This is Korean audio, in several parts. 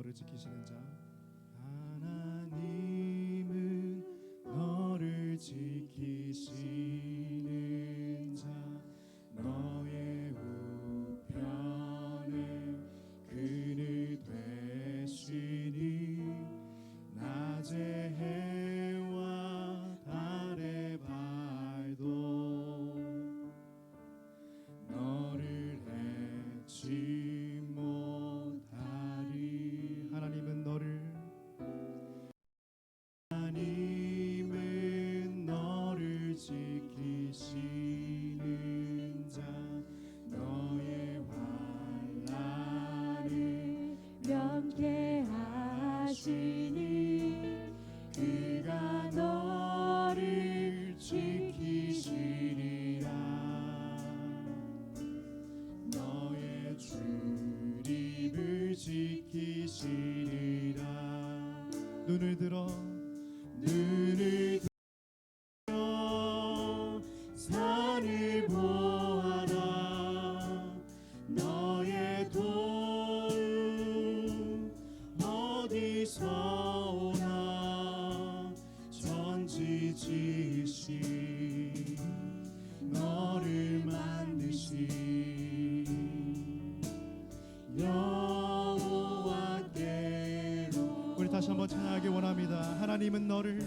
너를 지키시는 자. 하나님은 너를 지키시는 자, 너의 우편에 그늘 되시니 낮의 해와 달의 발도 너를 해치 못하리. 하나님은 너를 지키시는 자, 너의 환난을 명쾌하시니 그가 너를 지키시리라. 너의 출입을 지키시리라. 눈을 들어 산을 보아라. 너의 도움 어디서 오나. 천지 지으신 너를 만드신 여호와께로. 우리 다시 한번 찬양하기 원합니다. 하나님은 너를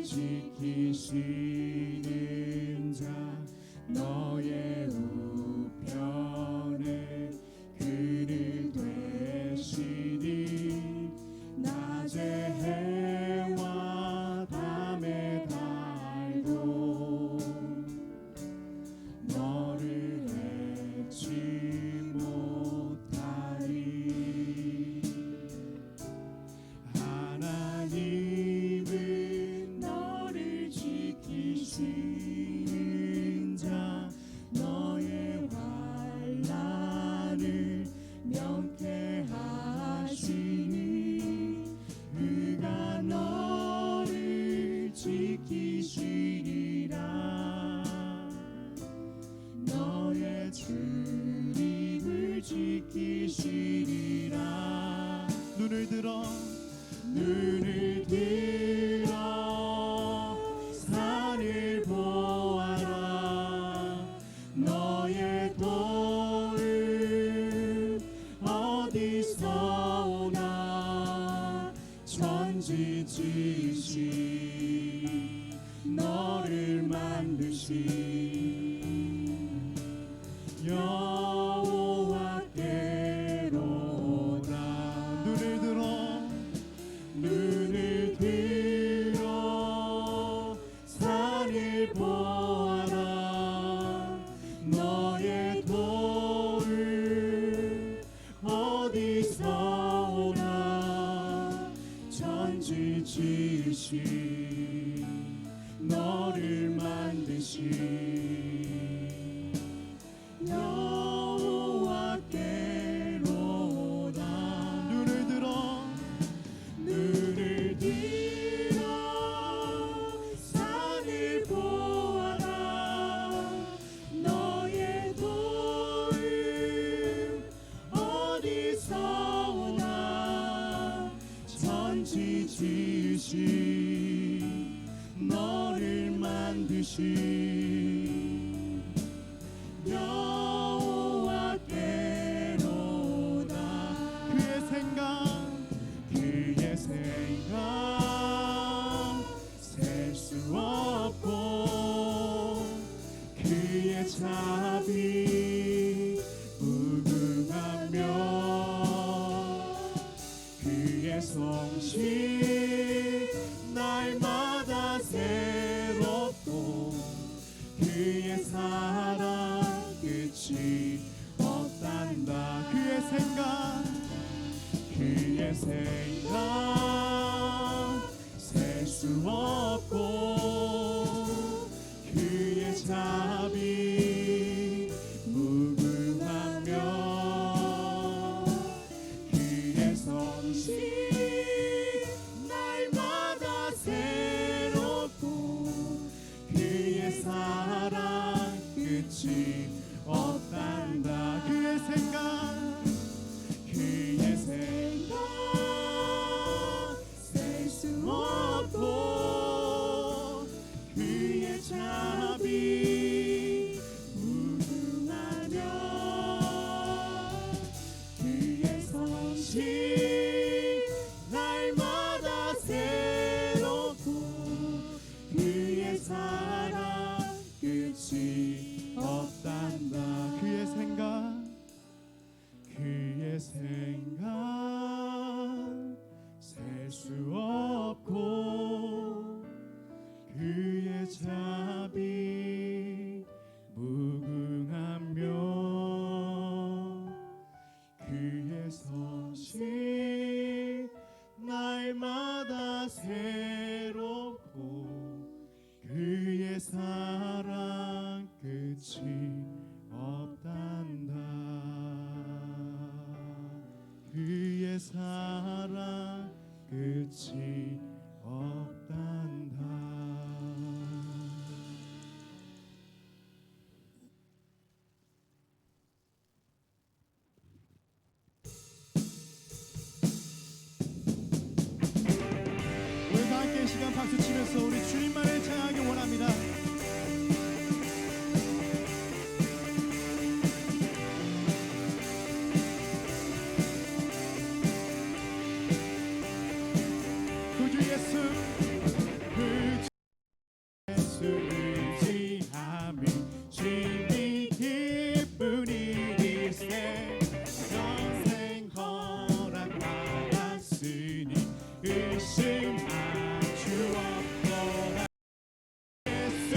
지키시는 자, 너의 우편에 그늘 되시니 낮의 해와 밤의 달도 너를 해치 못하리. 하나님은 너를 지키시는 자, 너의 환난을 명쾌하시니 그가 너를 지키시리라. 너의 출입을 지키시리라. 눈을 들어 산을 보아라. 너의 도움 어디서 오나. 천지 지으신 너를 만드신 여호와께로다. 눈을 들어 산을 보아라. 너의 도움 어디서 오나. 천지 지으신 너를 만드신 여호와께로다. 눈을 들어 산을 보아라. 너의 도움 어디서 오나. 천지 지으신 너를 만드신 여호와께로다. 그의 생각 셀 수 없고 그의 자비 무궁하며 그의 성실 날마다 새롭고 그의 사랑 끝이 없단다. 그의 생각 셀 수 없고 그의 자비 무궁하며 그의 성실 날마다 새롭고 그의 사랑 끝이 없단다. 끝이 없단다. 그의 사랑 끝이 없단다. 우리 다 함께 이 시간 박수 치면서 우리 주님만을 찬양하기 원합니다. 구주 예수, 구주 예수 의지함이 주님이 기쁜 일일세. 평생 허락받았으니 의심할 수 없도다. 예수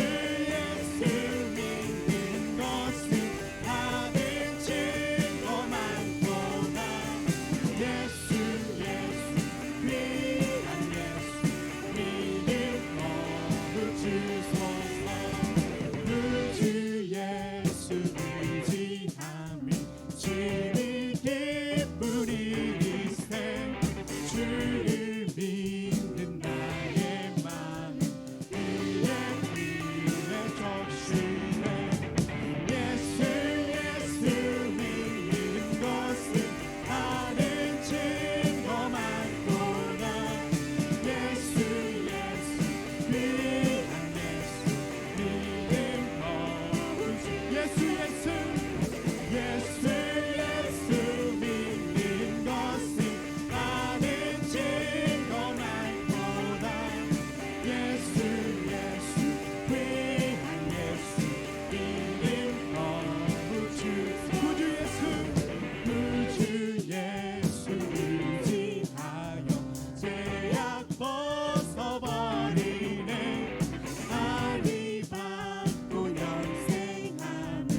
믿는 것은 다른 증거 많도다. 예수 귀한 예수 믿음 거룩 주소서. 구주 예수 의지함이 주님이 기쁜 일일세. 주를 믿는 나의 마음 그의 길에 적시네. 예수 믿는 것은 다른 증거 많도다. 예수 귀한 예수 믿음 거룩 예수 믿는 것은 다른 증거 많도다. 예수 귀한 예수 믿음 거룩 주. 구주 예수 의지하여 죄악 벗어버리네. 아리 받고 영생함을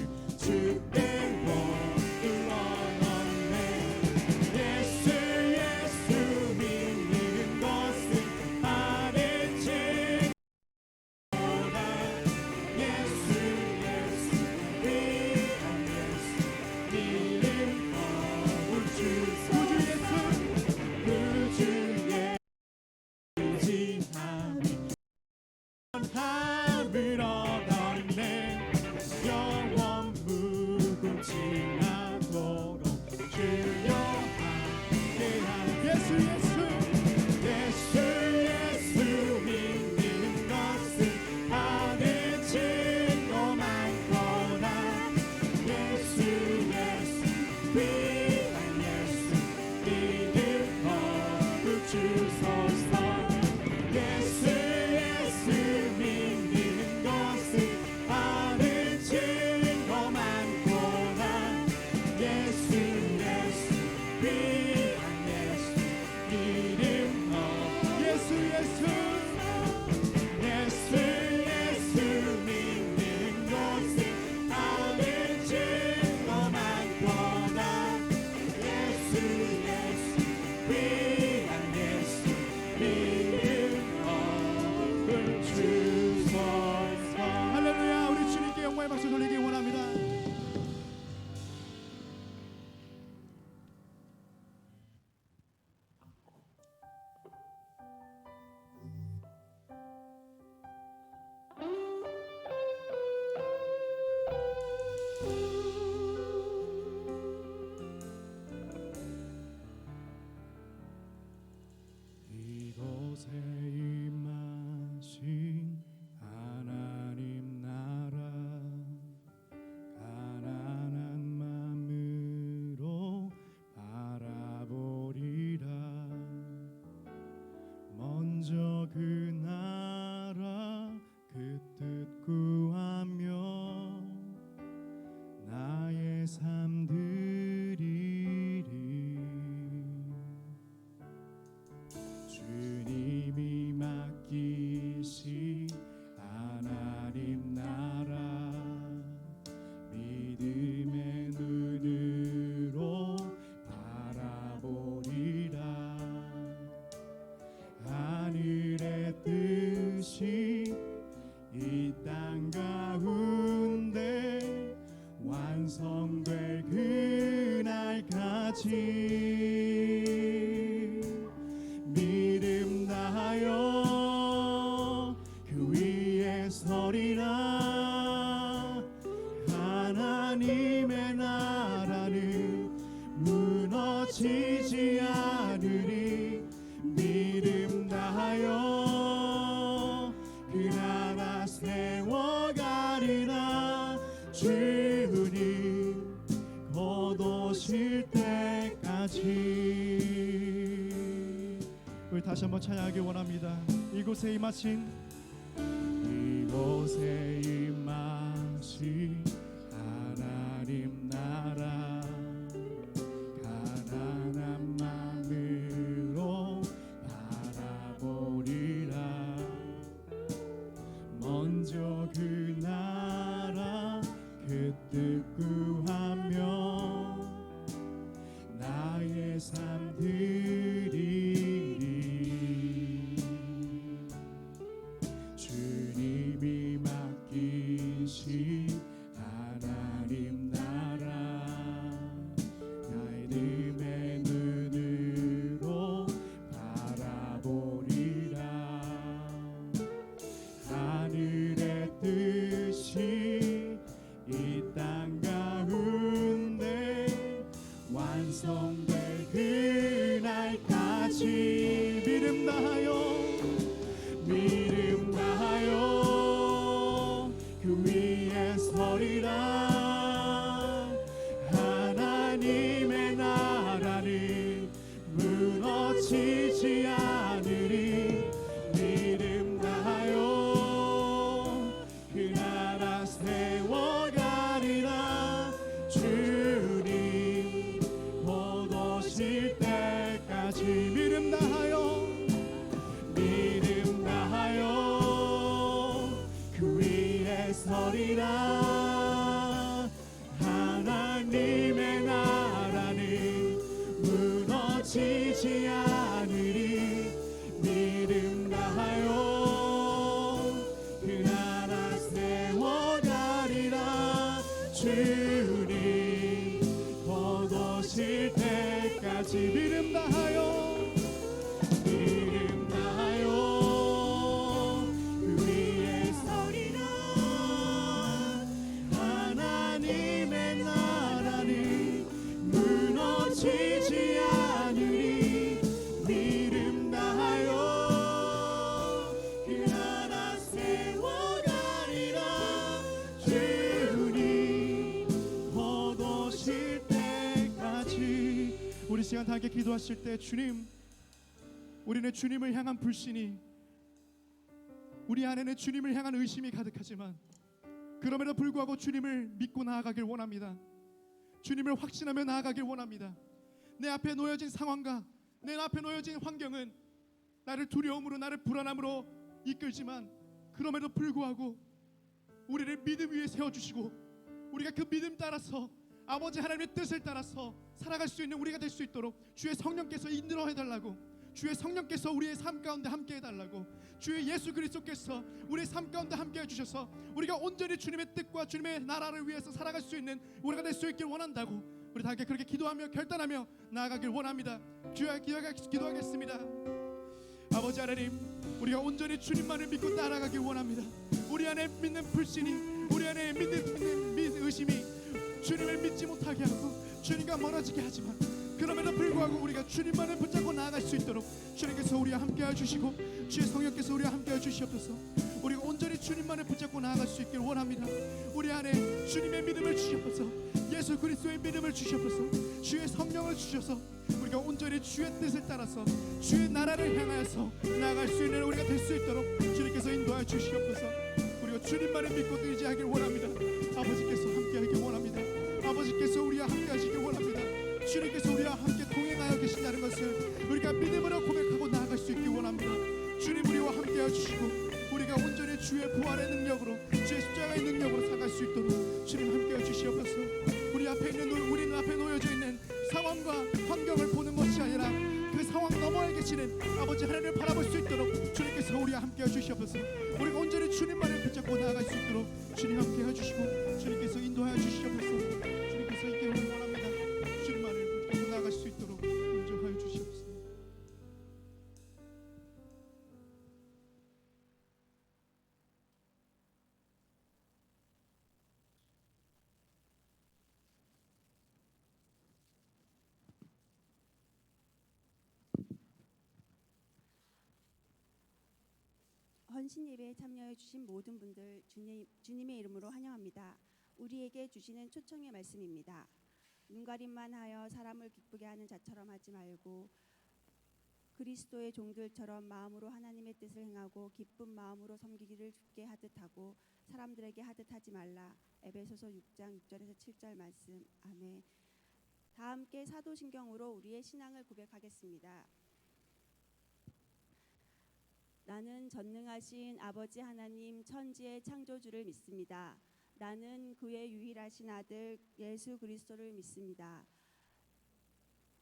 주님 곧 오실 때까지. 우리 다시 한번 찬양하기 원합니다. 이곳에 임하신 이곳에 임하신 하나님 나라 가난한 마음으로 바라보리라. 먼저 그 나라 그 뜻 구하며 나의 삶 드리리. 주님이 맡기신 하나님 나라 나의 믿음의 눈으로 바라보리라. 하늘의 뜻이 이 땅 가운데 완성될 그날까지 믿음 다하여 믿음 다하여 그 위에 서리라. 하나님의 나라는 무너지지 않으리. 믿음 다하여 그 나라 세워가리라. 주님 곧 오실 때까지 믿음 다하여 믿음 다하여 그 위에 서리라. 하나님의 나라는 무너지지 않으리. 믿음 다하여 그 나라 세워가리라. 주님 곧 오실 때까지 믿음 다하여 믿음 다하여 그 위에 서리라. 하나님의 나라는 무너지지 않으리. 믿음 다하여 그 나라 세워가리라. 주님 곧 오실 때까지. 우리 시간 다 함께 기도하실 때 주님, 우리는 주님을 향한 불신이, 우리 안에는 주님을 향한 의심이 가득하지만 그럼에도 불구하고 주님을 믿고 나아가길 원합니다. 주님을 확신하며 나아가길 원합니다. 내 앞에 놓여진 상황과 내 앞에 놓여진 환경은 나를 두려움으로, 나를 불안함으로 이끌지만 그럼에도 불구하고 우리를 믿음 위에 세워주시고 우리가 그 믿음 따라서 아버지 하나님의 뜻을 따라서 살아갈 수 있는 우리가 될 수 있도록 주의 성령께서 인도해달라고, 주의 성령께서 우리의 삶 가운데 함께 해달라고, 주의 예수 그리스도께서 우리의 삶 가운데 함께 해주셔서 우리가 온전히 주님의 뜻과 주님의 나라를 위해서 살아갈 수 있는 우리가 될 수 있길 원한다고, 우리 다 함께 그렇게 기도하며 결단하며 나아가길 원합니다. 주여 기도하겠습니다. 아버지 하나님, 우리가 온전히 주님만을 믿고 따라가길 원합니다. 우리 안에 믿는 불신이, 우리 안에 믿는 의심이 주님을 믿지 못하게 하고 주님과 멀어지게 하지만 그럼에도 불구하고 우리가 주님만을 붙잡고 나아갈 수 있도록 주님께서 우리와 함께해 주시고 주의 성령께서 우리와 함께해 주시옵소서. 우리가 온전히 주님만을 붙잡고 나아갈 수 있길 원합니다. 우리 안에 주님의 믿음을 주시옵소서. 예수 그리스도의 믿음을 주시옵소서. 주의 성령을 주셔서 우리가 온전히 주의 뜻을 따라서 주의 나라를 향하여서 나아갈 수 있는 우리가 될 수 있도록 주님께서 인도하여 주시옵소서. 우리가 주님만을 믿고 의지하길 원합니다. 아버지께서 함께하길 원합니다. 아버지께서 우리와 함께하시길 원합니다. 주님께서 우리와 함께 동행하여 계신다는 것을 우리가 믿음으로 고백하고 나아갈 수 있길 원합니다. 주님 우리와 함께해 주시고 우리가 온전히 주의 부활의 능력으로, 주의 십자가의 능력으로 살아갈 수 있도록 주님 함께해 주시옵소서. 우리는 앞에 놓여져 있는 상황과 환경을 보는 것이 아니라 그 상황 너머에 계시는 아버지 하나님을 바라볼 수 있도록 주님께서 우리와 함께해 주시옵소서. 우리가 온전히 주님만을 붙잡고 나아갈 수 있도록 주님 함께해 주시고 주님께서 인도하여 주시옵소서. 주님께서 있기를 원합니다. 주님만을 붙잡고 나아갈 수 있도록 인도하여 주시옵소서. 헌신 예배에 참여해 주신 모든 분들 주님의 이름으로 환영합니다. 우리에게 주시는 초청의 말씀입니다. 눈가림만 하여 사람을 기쁘게 하는 자처럼 하지 말고 그리스도의 종들처럼 마음으로 하나님의 뜻을 행하고 기쁜 마음으로 섬기기를 주께 하듯 하고 사람들에게 하듯 하지 말라. 에베소서 6장 6절에서 7절 말씀. 아멘. 다 함께 사도신경으로 우리의 신앙을 고백하겠습니다. 나는 전능하신 아버지 하나님 천지의 창조주를 믿습니다. 나는 그의 유일하신 아들 예수 그리스도를 믿습니다.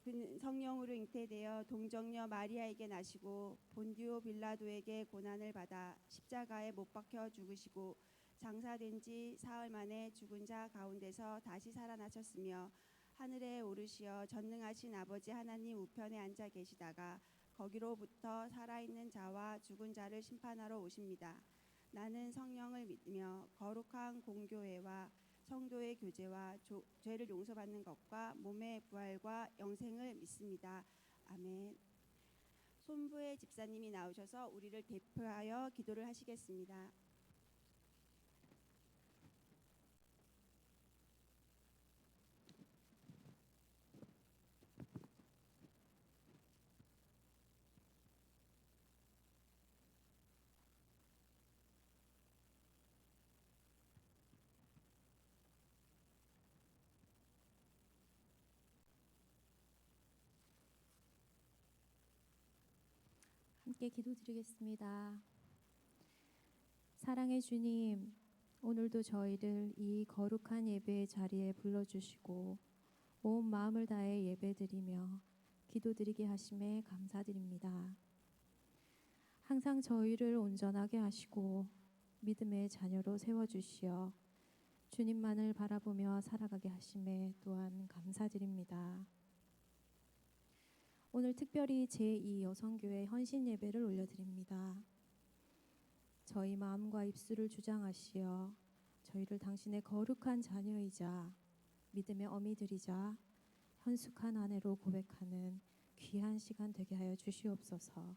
그는 성령으로 잉태되어 동정녀 마리아에게 나시고 본디오 빌라도에게 고난을 받아 십자가에 못 박혀 죽으시고 장사된 지 사흘 만에 죽은 자 가운데서 다시 살아나셨으며 하늘에 오르시어 전능하신 아버지 하나님 우편에 앉아 계시다가 거기로부터 살아있는 자와 죽은 자를 심판하러 오십니다. 나는 성령을 믿으며 거룩한 공교회와 성도의 교제와 죄를 용서받는 것과 몸의 부활과 영생을 믿습니다. 아멘. 손부의 집사님이 나오셔서 우리를 대표하여 기도를 하시겠습니다. 함께 기도드리겠습니다. 사랑의 주님, 오늘도 저희를 이 거룩한 예배의 자리에 불러주시고 온 마음을 다해 예배드리며 기도드리게 하심에 감사드립니다. 항상 저희를 온전하게 하시고 믿음의 자녀로 세워주시어 주님만을 바라보며 살아가게 하심에 또한 감사드립니다. 오늘 특별히 제2 여성교회 헌신 예배를 올려드립니다. 저희 마음과 입술을 주장하시어 저희를 당신의 거룩한 자녀이자 믿음의 어미들이자 현숙한 아내로 고백하는 귀한 시간 되게 하여 주시옵소서.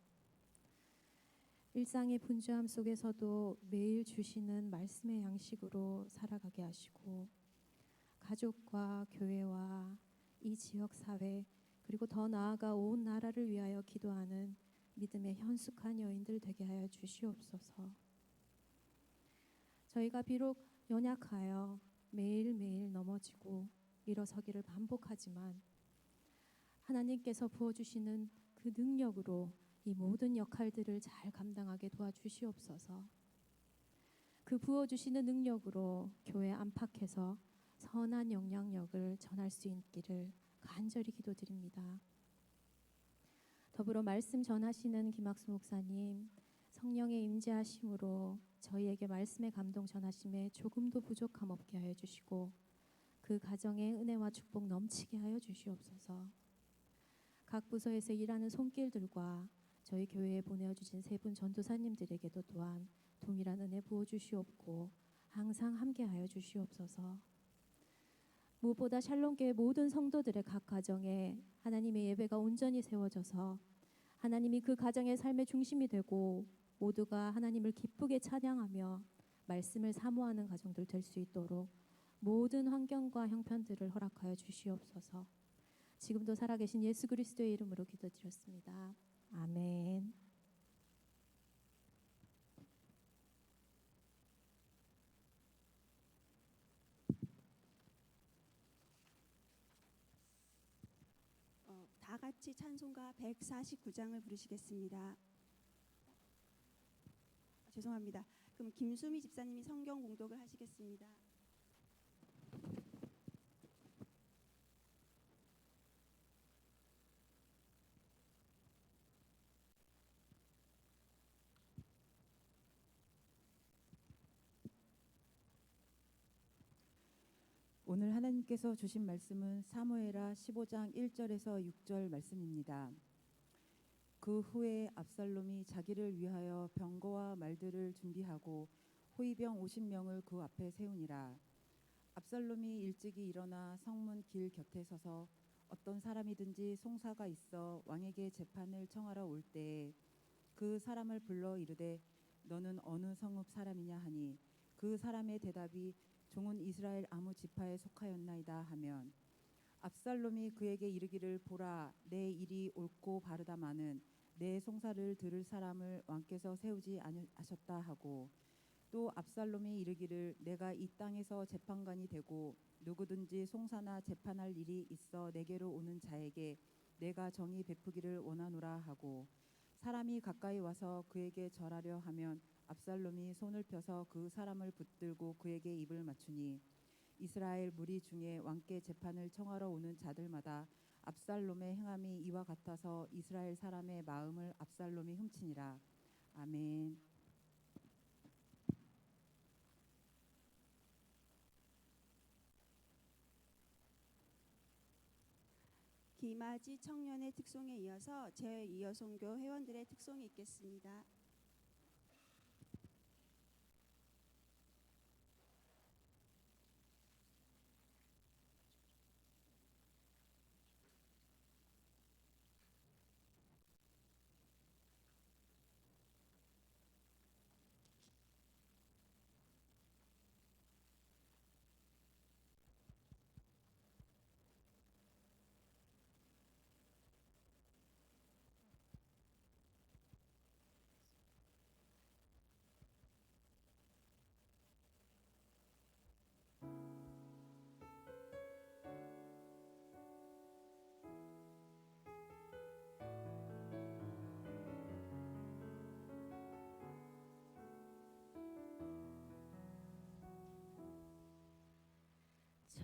일상의 분주함 속에서도 매일 주시는 말씀의 양식으로 살아가게 하시고 가족과 교회와 이 지역 사회 그리고 더 나아가 온 나라를 위하여 기도하는 믿음의 현숙한 여인들 되게 하여 주시옵소서. 저희가 비록 연약하여 매일매일 넘어지고 일어서기를 반복하지만 하나님께서 부어주시는 그 능력으로 이 모든 역할들을 잘 감당하게 도와주시옵소서. 그 부어주시는 능력으로 교회 안팎에서 선한 영향력을 전할 수 있기를 간절히 기도드립니다. 더불어 말씀 전하시는 김학수 목사님, 성령의 임재하심으로 저희에게 말씀의 감동 전하심에 조금도 부족함 없게 하여 주시고 그 가정에 은혜와 축복 넘치게 하여 주시옵소서. 각 부서에서 일하는 손길들과 저희 교회에 보내주신 세 분 전도사님들에게도 또한 동일한 은혜 부어주시옵고 항상 함께하여 주시옵소서. 무엇보다 샬롬교회 모든 성도들의 각 가정에 하나님의 예배가 온전히 세워져서 하나님이 그 가정의 삶의 중심이 되고 모두가 하나님을 기쁘게 찬양하며 말씀을 사모하는 가정들 될 수 있도록 모든 환경과 형편들을 허락하여 주시옵소서. 지금도 살아계신 예수 그리스도의 이름으로 기도드렸습니다. 아멘. 다 같이 찬송가 149장을 부르시겠습니다. 죄송합니다. 그럼 김수미 집사님이 성경 공독을 하시겠습니다. 오늘 하나님께서 주신 말씀은 사무엘하 15장 1절에서 6절 말씀입니다. 그 후에 압살롬이 자기를 위하여 병거와 말들을 준비하고 호위병 50명을 그 앞에 세우니라. 압살롬이 일찍이 일어나 성문 길 곁에 서서 어떤 사람이든지 송사가 있어 왕에게 재판을 청하러 올 때에 그 사람을 불러 이르되 너는 어느 성읍 사람이냐 하니 그 사람의 대답이 종은 이스라엘 아무 지파에 속하였나이다 하면 압살롬이 그에게 이르기를 보라 내 일이 옳고 바르다마는 내 송사를 들을 사람을 왕께서 세우지 아니하셨다 하고 또 압살롬이 이르기를 내가 이 땅에서 재판관이 되고 누구든지 송사나 재판할 일이 있어 내게로 오는 자에게 내가 정의 베푸기를 원하노라 하고 사람이 가까이 와서 그에게 절하려 하면 압살롬이 손을 펴서 그 사람을 붙들고 그에게 입을 맞추니 이스라엘 무리 중에 왕께 재판을 청하러 오는 자들마다 압살롬의 행함이 이와 같아서 이스라엘 사람의 마음을 압살롬이 훔치니라. 아멘. 기맞이 청년의 특송에 이어서 제2여송교 회원들의 특송이 있겠습니다.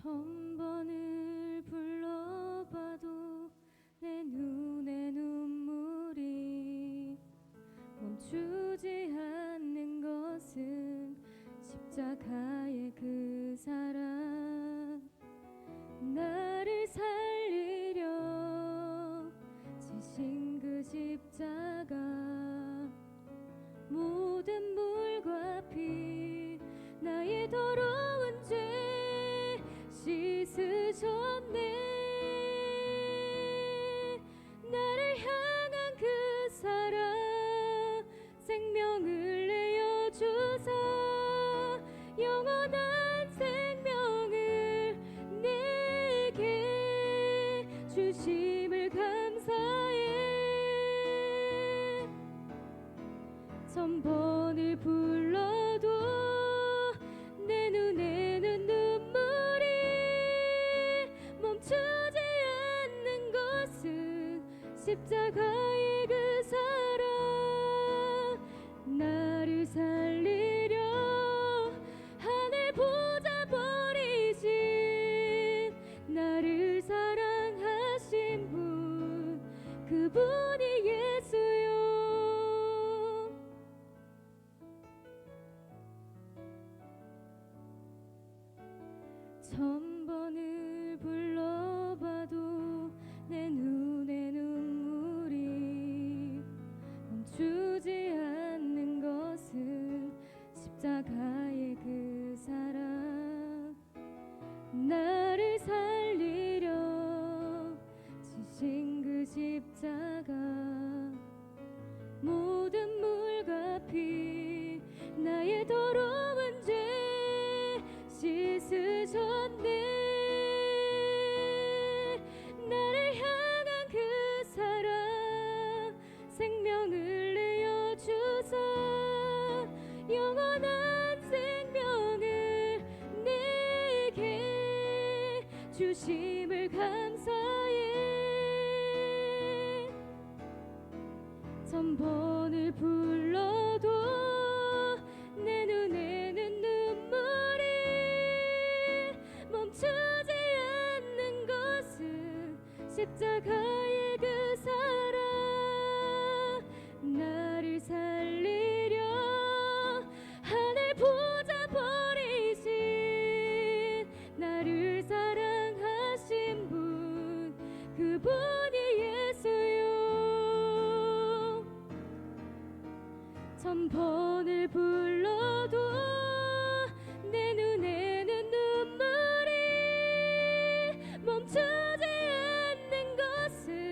천번을 불러봐도 내 눈에 눈물이 멈추지 않는 것은 십자가의 그 사랑 나를 살리려 지신 그 십자가 모든 물과 피 나의 더러운 죄 씻으셨네. 나를 향한 그 사랑 생명을 내어주사 영원한 생명을 내게 주심을 감사해. 천번을 불러도 내 눈에는 눈물이 멈추지 않는 것은 십자가의 그 사랑 나를 살리려 하늘 보좌 버리신 나를 사랑하신 분 그분이 예수요. 천번을 불러봐도 내 눈에 눈물이 멈추지 않는 것은 십자가의 그 사랑 나를 살리려 지신 그 십자가 모든 물과 피 나의 더러운 죄 씻으셨네. 나를 향한 그 사랑 생명을 내어주사 영원한 생명을 내게 주심을 감사해. 천번을 불러도 내 눈에는 눈물이 멈추지 않는 것은 십자가의 그 사랑 나를 살리려 하늘 보좌 버리신 나를 사랑하신 분 그분이 예수요. 천번을 불러도 내 눈에는 눈물이 멈추지 않는 것은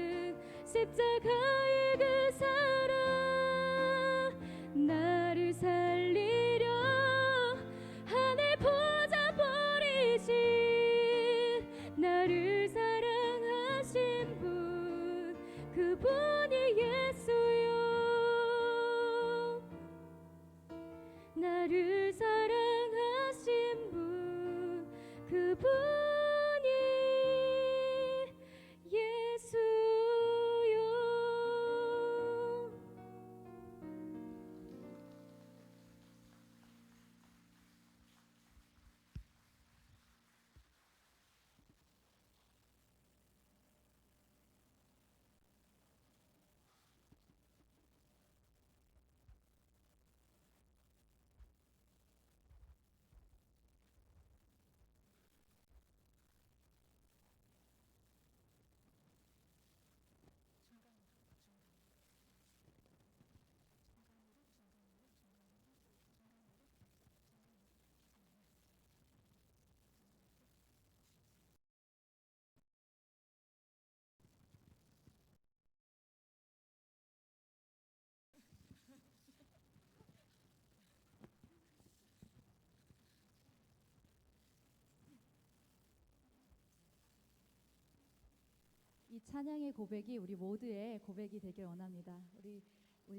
이 찬양의 고백이 우리 모두의 고백이 되길 원합니다. 우리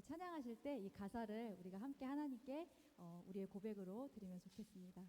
찬양하실 때 이 가사를 우리가 함께 하나님께 우리의 고백으로 드리면 좋겠습니다.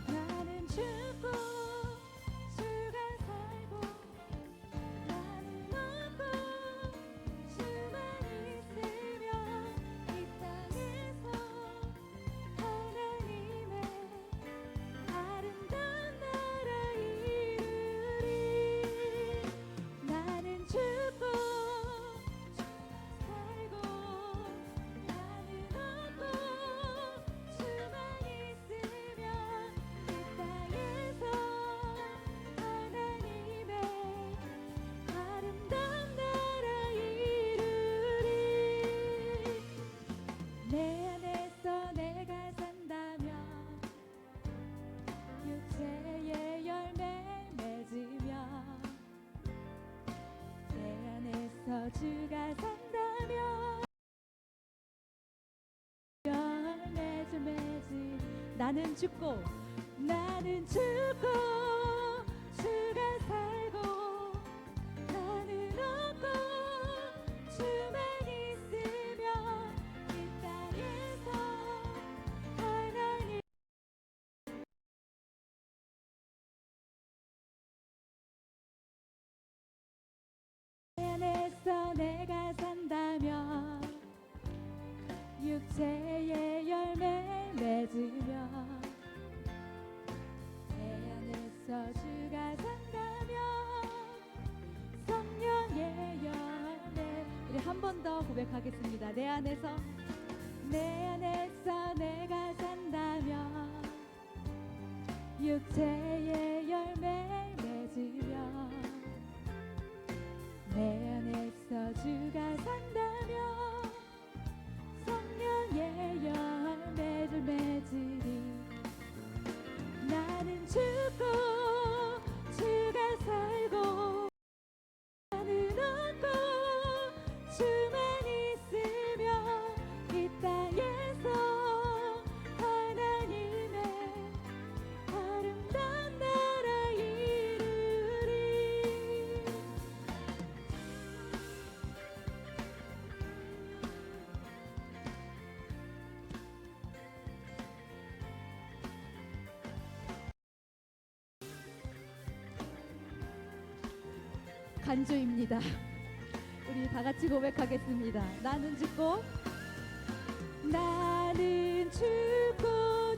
나는 죽고 주가 살고 나는 없고 주만 있으며 이 땅에서 하나님의 아름다운 나라 이루리. 나는 죽고 살고 나는 없고 주만 있으며 이 땅에서 하나님의 아름다운 나라 이루리. 내 안에서 내가 산다면 육체의 열매 맺으며 내 안에서 주가 산다면 열매 좀 맺으리. 나는 죽고 주가 살고 나는 없고 주만 있으며 이 땅에서 하나님 내 안에서 내가 산다면 육체의 열매 맺으며 내 안에서 주가 산다면 성령의 열매. 우리 한 번 더 고백하겠습니다. 내 안에서 내가 산다면 육체의 열매 맺으며 내 안에서 주가 산다면 성령의 열매를 맺으리. 나는 죽고 주가 살고 나는 없고 주만 있으며 이 땅에서 하나님의 아름다운 나라 이루리. 간주입니다. 우리 다 같이 고백하겠습니다. 나는 죽고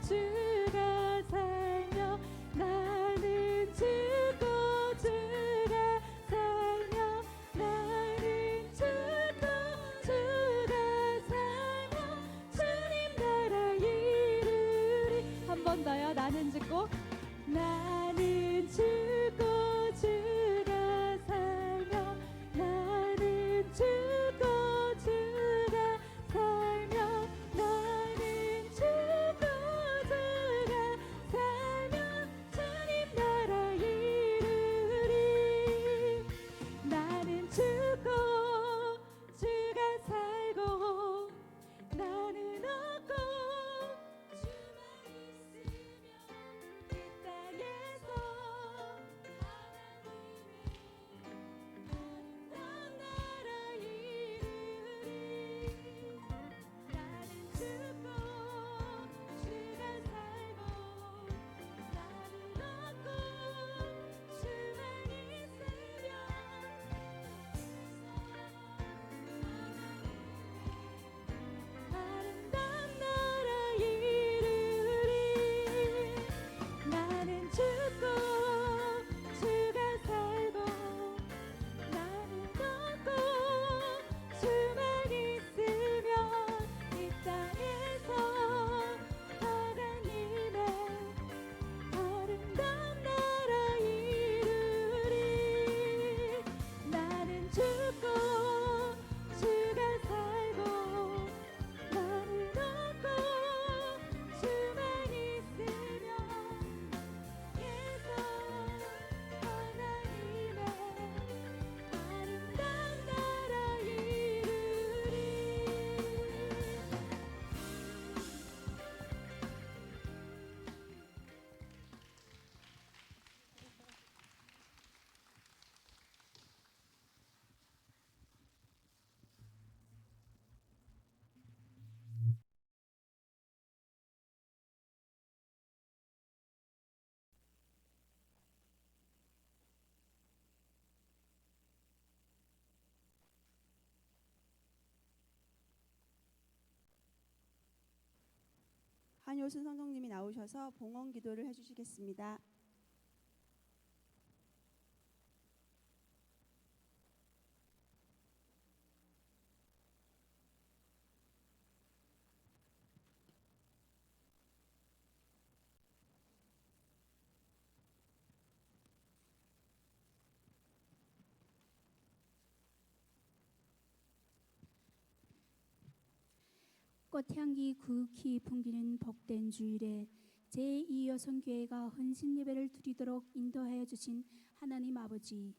주가 살며 나는 죽고 주가 살며 나는 죽고 주가 살며 주님 나라 이루리. 한 번 더요. 나는 죽고 주가 살며 나는 죽고 주가 살며 나는 죽고 한효순 성도님이 나오셔서 봉헌 기도를 해주시겠습니다. 꽃향기 그윽히 풍기는 복된 주일에 제2여성교회가 헌신 예배를 드리도록 인도하여 주신 하나님 아버지,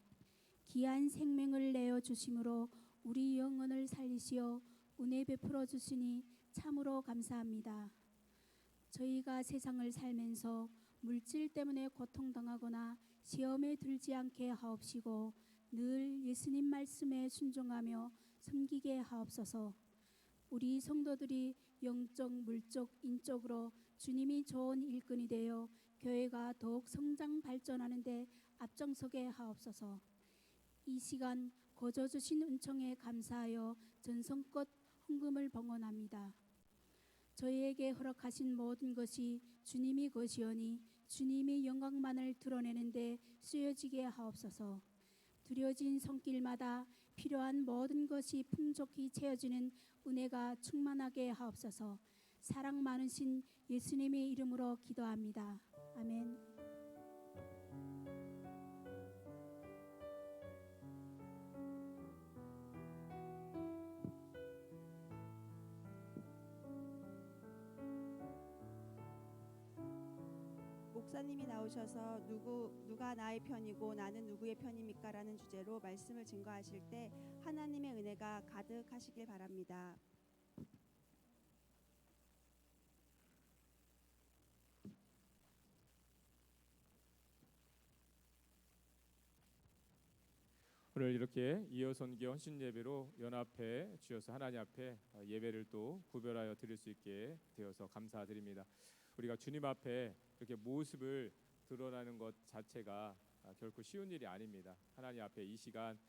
귀한 생명을 내어 주심으로 우리 영혼을 살리시어 은혜 베풀어 주시니 참으로 감사합니다. 저희가 세상을 살면서 물질 때문에 고통당하거나 시험에 들지 않게 하옵시고 늘 예수님 말씀에 순종하며 섬기게 하옵소서. 우리 성도들이 영적, 물적, 인적으로 주님이 좋은 일꾼이 되어 교회가 더욱 성장 발전하는 데 앞장서게 하옵소서. 이 시간 거저 주신 은총에 감사하여 전성껏 헌금을 봉헌합니다. 저희에게 허락하신 모든 것이 주님이 것이오니 주님의 영광만을 드러내는 데 쓰여지게 하옵소서. 두려진 손길마다 필요한 모든 것이 풍족히 채워지는 은혜가 충만하게 하옵소서. 사랑 많으신 예수님의 이름으로 기도합니다. 아멘. 목사님이 나오셔서 누가 나의 편이고 나는 누구의 편입니까? 라는 주제로 말씀을 증거하실 때 하나님의 은혜가 가득하시길 바랍니다. 오늘 이렇게 이어선교 헌신 예배로 연합해 주셔서 하나님 앞에 예배를 또 구별하여 드릴 수 있게 되어서 감사드립니다. 우리가 주님 앞에 이렇게 모습을 드러나는 것 자체가 결코 쉬운 일이 아닙니다. 하나님 앞에 이 시간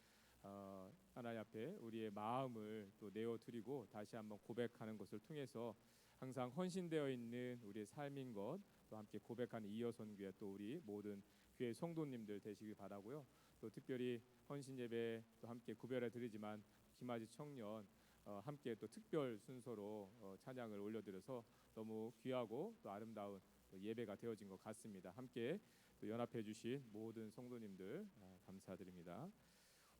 하나님 앞에 우리의 마음을 또 내어드리고 다시 한번 고백하는 것을 통해서 항상 헌신되어 있는 우리의 삶인 것 또 함께 고백하는 이어선교회 또 우리 모든 교회 성도님들 되시길 바라고요. 또 특별히 헌신 예배 또 함께 구별해 드리지만 김아지 청년 함께 또 특별 순서로 찬양을 올려드려서 너무 귀하고 또 아름다운 또 예배가 되어진 것 같습니다. 함께 또 연합해 주신 모든 성도님들 감사드립니다.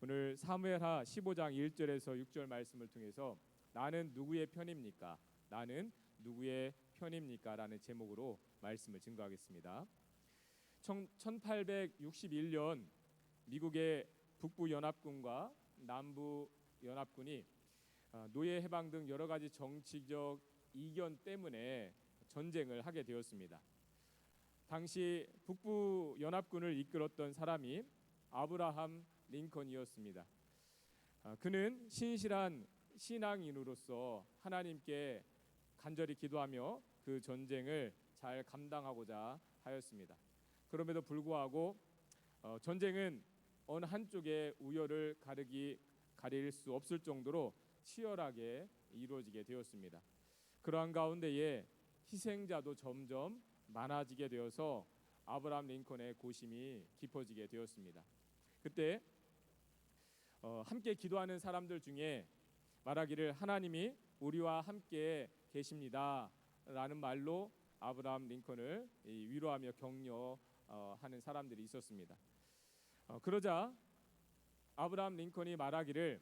오늘 사무엘하 15장 1절에서 6절 말씀을 통해서 나는 누구의 편입니까? 나는 누구의 편입니까? 라는 제목으로 말씀을 증거하겠습니다. 1861년 미국의 북부 연합군과 남부 연합군이 노예 해방 등 여러 가지 정치적 이견 때문에 전쟁을 하게 되었습니다. 당시 북부 연합군을 이끌었던 사람이 아브라함 링컨이었습니다. 그는 신실한 신앙인으로서 하나님께 간절히 기도하며 그 전쟁을 잘 감당하고자 하였습니다. 그럼에도 불구하고 전쟁은 어느 한쪽의 우열을 가릴 수 없을 정도로 치열하게 이루어지게 되었습니다. 그러한 가운데에 희생자도 점점 많아지게 되어서 아브라함 링컨의 고심이 깊어지게 되었습니다. 그때 함께 기도하는 사람들 중에 말하기를 하나님이 우리와 함께 계십니다 라는 말로 아브라함 링컨을 위로하며 격려하는 사람들이 있었습니다. 그러자 아브라함 링컨이 말하기를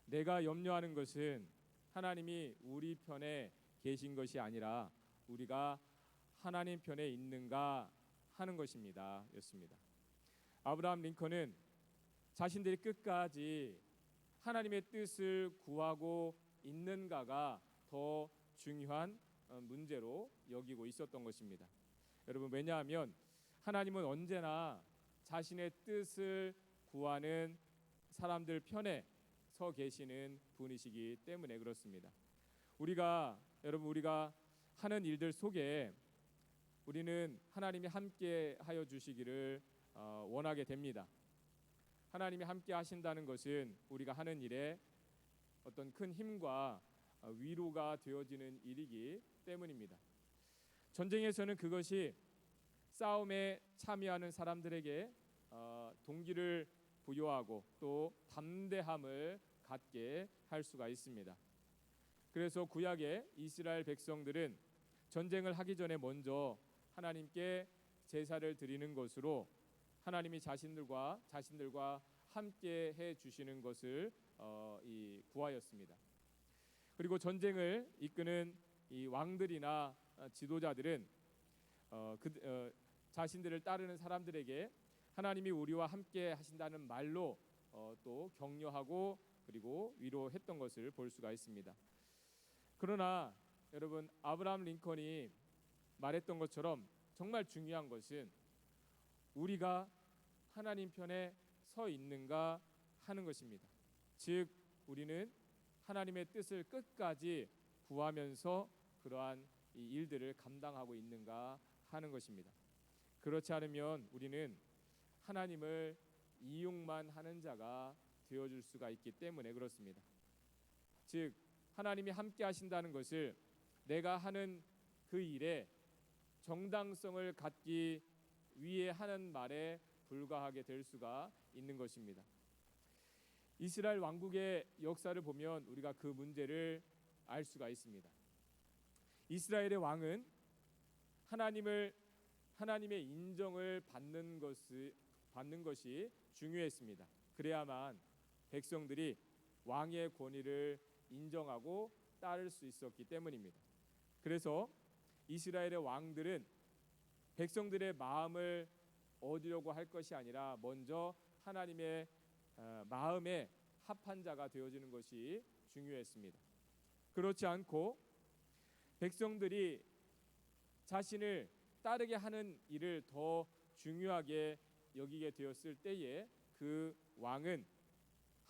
내가 염려하는 것은 하나님이 우리 편에 계신 것이 아니라 우리가 하나님 편에 있는가 하는 것입니다 였습니다. 아브라함 링컨은 자신들이 끝까지 하나님의 뜻을 구하고 있는가가 더 중요한 문제로 여기고 있었던 것입니다. 여러분, 왜냐하면 하나님은 언제나 자신의 뜻을 구하는 사람들 편에 서 계시는 분이시기 때문에 그렇습니다. 우리가 하는 일들 속에 우리는 하나님이 함께 하여 주시기를 원하게 됩니다. 하나님이 함께 하신다는 것은 우리가 하는 일에 어떤 큰 힘과 위로가 되어지는 일이기 때문입니다. 전쟁에서는 그것이 싸움에 참여하는 사람들에게 동기를 부여하고 또 담대함을 갖게 할 수가 있습니다. 그래서 구약의 이스라엘 백성들은 전쟁을 하기 전에 먼저 하나님께 제사를 드리는 것으로 하나님이 자신들과 함께 해 주시는 것을 구하였습니다. 그리고 전쟁을 이끄는 이 왕들이나 지도자들은 자신들을 따르는 사람들에게 하나님이 우리와 함께 하신다는 말로 또 격려하고 그리고 위로했던 것을 볼 수가 있습니다. 그러나 여러분, 아브라함 링컨이 말했던 것처럼 정말 중요한 것은 우리가 하나님 편에 서 있는가 하는 것입니다. 즉 우리는 하나님의 뜻을 끝까지 구하면서 그러한 이 일들을 감당하고 있는가 하는 것입니다. 그렇지 않으면 우리는 하나님을 이용만 하는 자가 되어줄 수가 있기 때문에 그렇습니다. 즉 하나님이 함께 하신다는 것을 내가 하는 그 일에 정당성을 갖기 위해 하는 말에 불과하게 될 수가 있는 것입니다. 이스라엘 왕국의 역사를 보면 우리가 그 문제를 알 수가 있습니다. 이스라엘의 왕은 하나님의 인정을 받는 것이 중요했습니다. 그래야만 백성들이 왕의 권위를 인정하고 따를 수 있었기 때문입니다. 그래서 이스라엘의 왕들은 백성들의 마음을 얻으려고 할 것이 아니라 먼저 하나님의 마음에 합한 자가 되어지는 것이 중요했습니다. 그렇지 않고 백성들이 자신을 따르게 하는 일을 더 중요하게 여기게 되었을 때에 그 왕은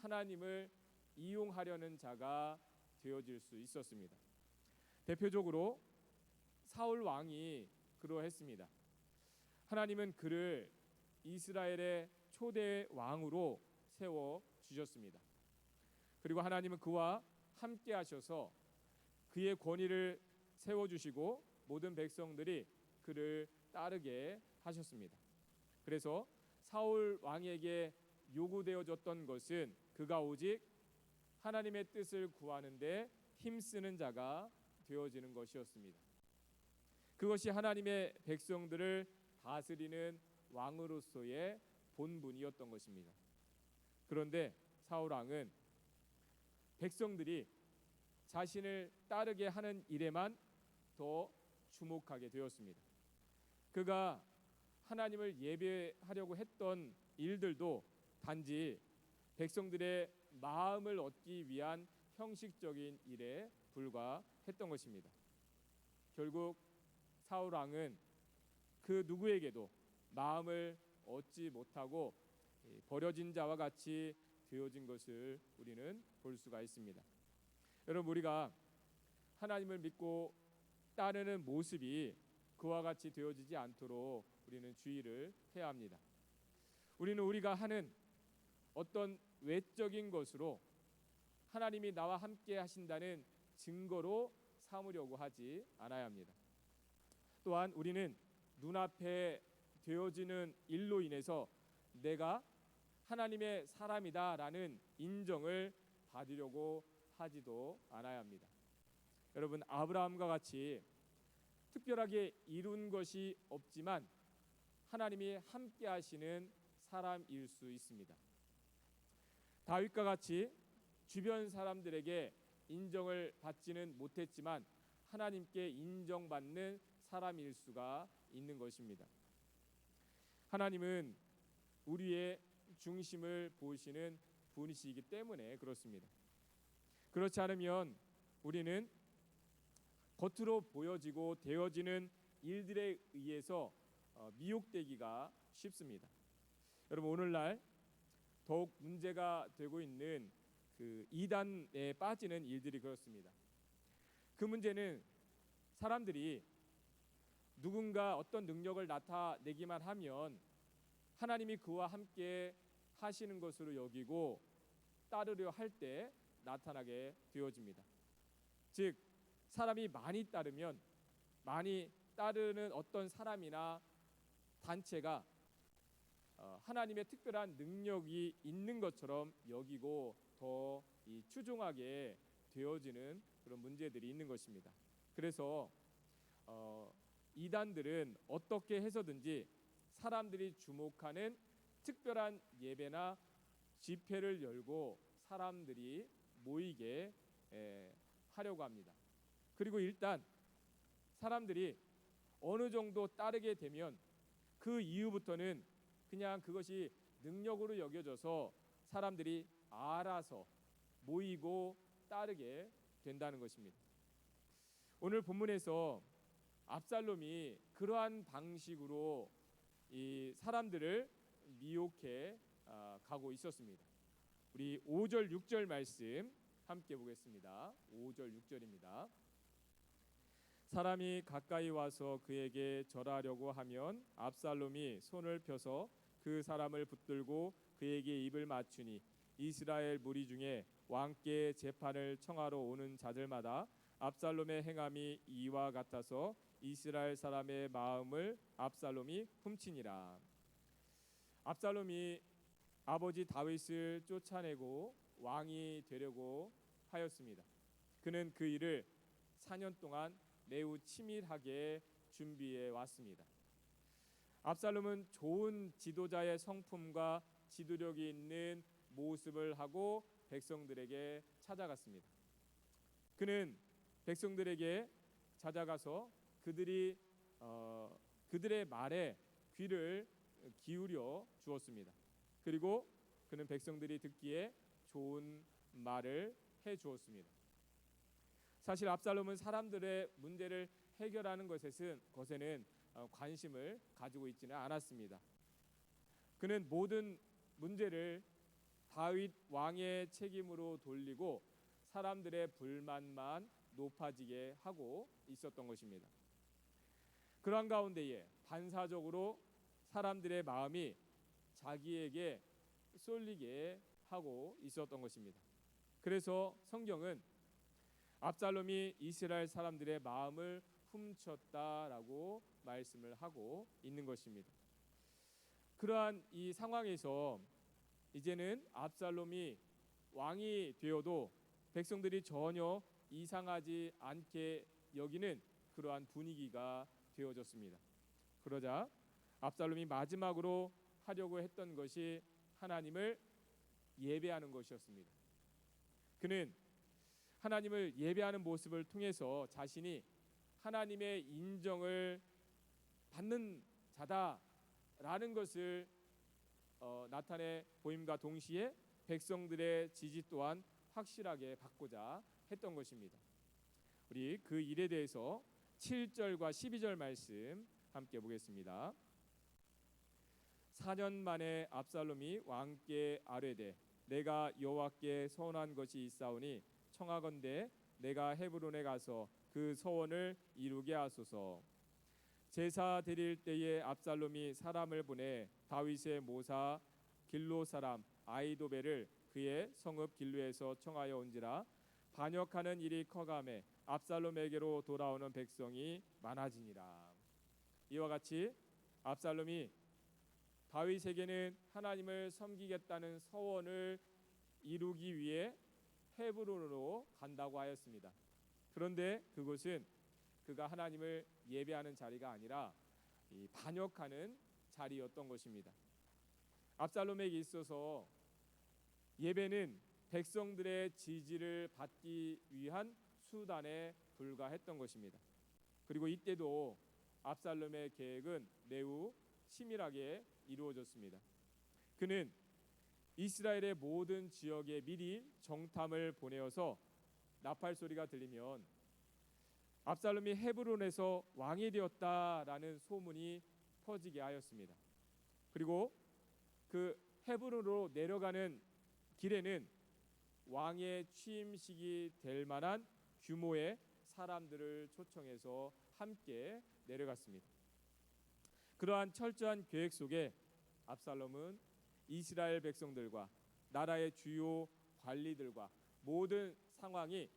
하나님을 이용하려는 자가 되어질 수 있었습니다. 대표적으로 사울 왕이 그러했습니다. 하나님은 그를 이스라엘의 초대 왕으로 세워 주셨습니다. 그리고 하나님은 그와 함께 하셔서 그의 권위를 세워 주시고 모든 백성들이 그를 따르게 하셨습니다. 그래서 사울 왕에게 요구되어졌던 것은 그가 오직 하나님의 뜻을 구하는데 힘쓰는 자가 되어지는 것이었습니다. 그것이 하나님의 백성들을 다스리는 왕으로서의 본분이었던 것입니다. 그런데 사울 왕은 백성들이 자신을 따르게 하는 일에만 더 주목하게 되었습니다. 그가 하나님을 예배하려고 했던 일들도 단지 백성들의 마음을 얻기 위한 형식적인 일에 불과했던 것입니다. 결국 사울 왕은 그 누구에게도 마음을 얻지 못하고 버려진 자와 같이 되어진 것을 우리는 볼 수가 있습니다. 여러분, 우리가 하나님을 믿고 따르는 모습이 그와 같이 되어지지 않도록 우리는 주의를 해야 합니다. 우리는 우리가 하는 어떤 외적인 것으로 하나님이 나와 함께 하신다는 증거로 삼으려고 하지 않아야 합니다. 또한 우리는 눈앞에 되어지는 일로 인해서 내가 하나님의 사람이다라는 인정을 받으려고 하지도 않아야 합니다. 여러분, 아브라함과 같이 특별하게 이룬 것이 없지만 하나님이 함께 하시는 사람일 수 있습니다. 다윗과 같이 주변 사람들에게 인정을 받지는 못했지만 하나님께 인정받는 사람일 수가 있는 것입니다. 하나님은 우리의 중심을 보시는 분이시기 때문에 그렇습니다. 그렇지 않으면 우리는 겉으로 보여지고 되어지는 일들에 의해서 미혹되기가 쉽습니다. 여러분, 오늘날 더욱 문제가 되고 있는 그 이단에 빠지는 일들이 그렇습니다. 그 문제는 사람들이 누군가 어떤 능력을 나타내기만 하면 하나님이 그와 함께 하시는 것으로 여기고 따르려 할 때 나타나게 되어집니다. 즉 사람이 많이 따르는 어떤 사람이나 단체가 하나님의 특별한 능력이 있는 것처럼 여기고 더 이 추종하게 되어지는 그런 문제들이 있는 것입니다. 그래서 이단들은 어떻게 해서든지 사람들이 주목하는 특별한 예배나 집회를 열고 사람들이 모이게 하려고 합니다. 그리고 일단 사람들이 어느 정도 따르게 되면 그 이후부터는 그냥 그것이 능력으로 여겨져서 사람들이 알아서 모이고 따르게 된다는 것입니다. 오늘 본문에서 압살롬이 그러한 방식으로 이 사람들을 미혹해 가고 있었습니다. 우리 5절 6절 말씀 함께 보겠습니다. 5절 6절입니다. 사람이 가까이 와서 그에게 절하려고 하면 압살롬이 손을 펴서 그 사람을 붙들고 그에게 입을 맞추니 이스라엘 무리 중에 왕께 재판을 청하러 오는 자들마다 압살롬의 행함이 이와 같아서 이스라엘 사람의 마음을 압살롬이 훔치니라. 압살롬이 아버지 다윗을 쫓아내고 왕이 되려고 하였습니다. 그는 그 일을 4년 동안 매우 치밀하게 준비해 왔습니다. 압살롬은 좋은 지도자의 성품과 지도력이 있는 모습을 하고 백성들에게 찾아갔습니다. 그는 백성들에게 찾아가서 그들의 말에 귀를 기울여 주었습니다. 그리고 그는 백성들이 듣기에 좋은 말을 해 주었습니다. 사실 압살롬은 사람들의 문제를 해결하는 것에는 관심을 가지고 있지는 않았습니다. 그는 모든 문제를 다윗 왕의 책임으로 돌리고 사람들의 불만만 높아지게 하고 있었던 것입니다. 그러한 가운데에 반사적으로 사람들의 마음이 자기에게 쏠리게 하고 있었던 것입니다. 그래서 성경은 압살롬이 이스라엘 사람들의 마음을 훔쳤다라고 말씀을 하고 있는 것입니다. 그러한 이 상황에서 이제는 압살롬이 왕이 되어도 백성들이 전혀 이상하지 않게 여기는 그러한 분위기가 되어졌습니다. 그러자 압살롬이 마지막으로 하려고 했던 것이 하나님을 예배하는 것이었습니다. 그는 하나님을 예배하는 모습을 통해서 자신이 하나님의 인정을 받는 자다라는 것을 나타내 보임과 동시에 백성들의 지지 또한 확실하게 받고자 했던 것입니다. 우리 그 일에 대해서 7절과 12절 말씀 함께 보겠습니다. 4년 만에 압살롬이 왕께 아뢰되 내가 여호와께 서원한 것이 있사오니 청하건대 내가 헤브론에 가서 그 서원을 이루게 하소서. 제사 드릴 때에 압살롬이 사람을 보내 다윗의 모사 길로 사람 아히도벨을 그의 성읍 길로에서 청하여 온지라 반역하는 일이 커가매 압살롬에게로 돌아오는 백성이 많아지니라. 이와 같이 압살롬이 다윗에게는 하나님을 섬기겠다는 서원을 이루기 위해 헤브론으로 간다고 하였습니다. 그런데 그곳은 그가 하나님을 예배하는 자리가 아니라 이 반역하는 자리였던 것입니다. 압살롬에게 있어서 예배는 백성들의 지지를 받기 위한 수단에 불과했던 것입니다. 그리고 이때도 압살롬의 계획은 매우 치밀하게 이루어졌습니다. 그는 이스라엘의 모든 지역에 미리 정탐을 보내어서 나팔 소리가 들리면 압살롬이 헤브론에서 왕이 되었다라는 소문이 퍼지게 하였습니다. 그리고 그 헤브론으로 내려가는 길에는 왕의 취임식이 될 만한 규모의 사람들을 초청해서 함께 내려갔습니다. 그러한 철저한 계획 속에 압살롬은 이스라엘 백성들과 나라의 주요 관리들과 모든 상황이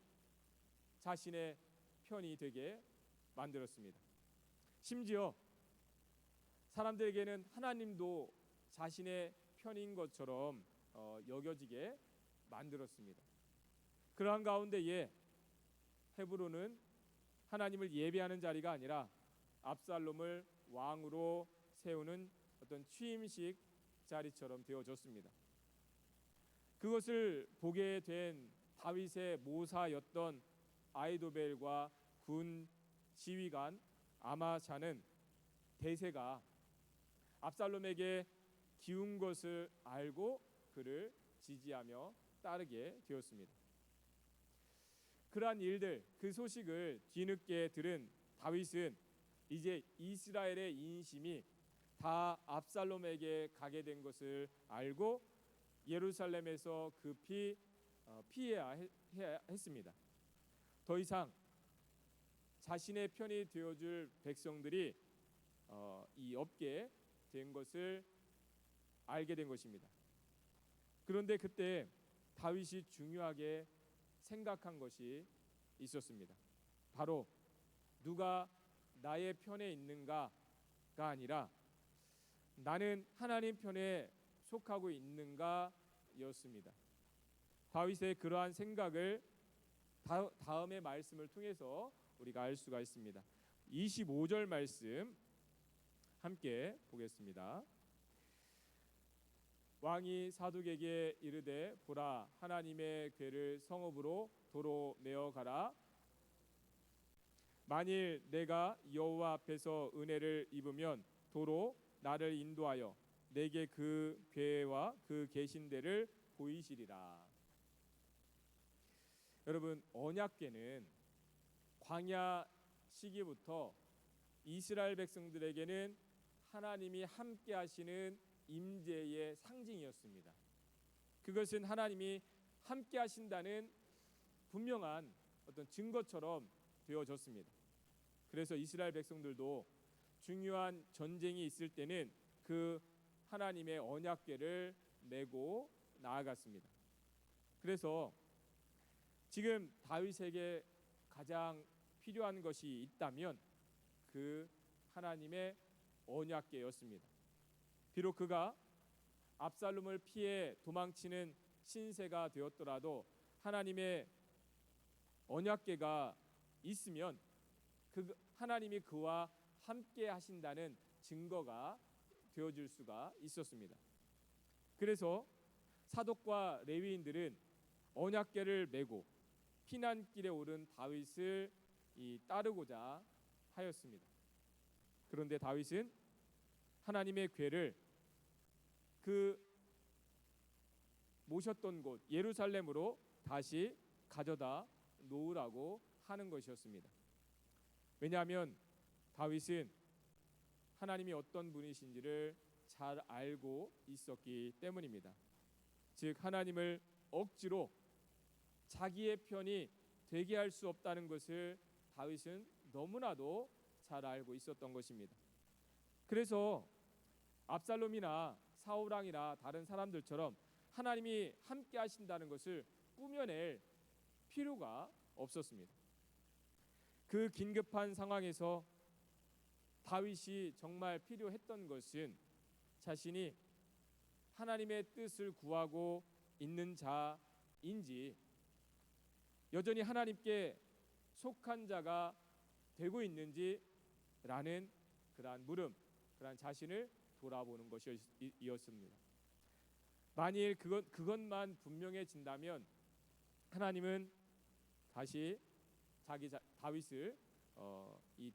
자신의 편이 되게 만들었습니다. 심지어 사람들에게는 하나님도 자신의 편인 것처럼 여겨지게 만들었습니다. 그러한 가운데에 헤브론은 하나님을 예배하는 자리가 아니라 압살롬을 왕으로 세우는 어떤 취임식 자리처럼 되어졌습니다. 그것을 보게 된 다윗의 모사였던 아이도벨과 군 지휘관 아마샤는 대세가 압살롬에게 기운 것을 알고 그를 지지하며 따르게 되었습니다. 그러한 일들, 그 소식을 뒤늦게 들은 다윗은 이제 이스라엘의 인심이 다 압살롬에게 가게 된 것을 알고 예루살렘에서 급히 피해야 했습니다. 더 이상 자신의 편이 되어줄 백성들이 이 없게 된 것을 알게 된 것입니다. 그런데 그때 다윗이 중요하게 생각한 것이 있었습니다. 바로 누가 나의 편에 있는가가 아니라 나는 하나님 편에 속하고 있는가였습니다. 다윗의 그러한 생각을 다음의 말씀을 통해서 우리가 알 수가 있습니다. 25절 말씀 함께 보겠습니다. 왕이 사독에게 이르되 보라 하나님의 궤를 성읍으로 도로 메어 가라. 만일 내가 여호와 앞에서 은혜를 입으면 도로 나를 인도하여 내게 그 궤와 그 계신대를 보이시리라. 여러분, 언약궤는 광야 시기부터 이스라엘 백성들에게는 하나님이 함께 하시는 임재의 상징이었습니다. 그것은 하나님이 함께 하신다는 분명한 어떤 증거처럼 되어졌습니다. 그래서 이스라엘 백성들도 중요한 전쟁이 있을 때는 그 하나님의 언약궤를 메고 나아갔습니다. 그래서 지금 다윗에게 가장 필요한 것이 있다면 그 하나님의 언약궤였습니다. 비록 그가 압살롬을 피해 도망치는 신세가 되었더라도 하나님의 언약궤가 있으면 그 하나님이 그와 함께 하신다는 증거가 되어줄 수가 있었습니다. 그래서 사독과 레위인들은 언약궤를 메고 피난길에 오른 다윗을 따르고자 하였습니다. 그런데 다윗은 하나님의 궤를 그 모셨던 곳 예루살렘으로 다시 가져다 놓으라고 하는 것이었습니다. 왜냐하면 다윗은 하나님이 어떤 분이신지를 잘 알고 있었기 때문입니다. 즉 하나님을 억지로 자기의 편이 되게 할 수 없다는 것을 다윗은 너무나도 잘 알고 있었던 것입니다. 그래서 압살롬이나 사울왕이나 다른 사람들처럼 하나님이 함께 하신다는 것을 꾸며낼 필요가 없었습니다. 그 긴급한 상황에서 다윗이 정말 필요했던 것은 자신이 하나님의 뜻을 구하고 있는 자인지 여전히 하나님께 속한 자가 되고 있는지라는 그러한 물음, 그러한 자신을 돌아보는 것이었습니다. 만일 그것만 분명해진다면 하나님은 다시 다윗을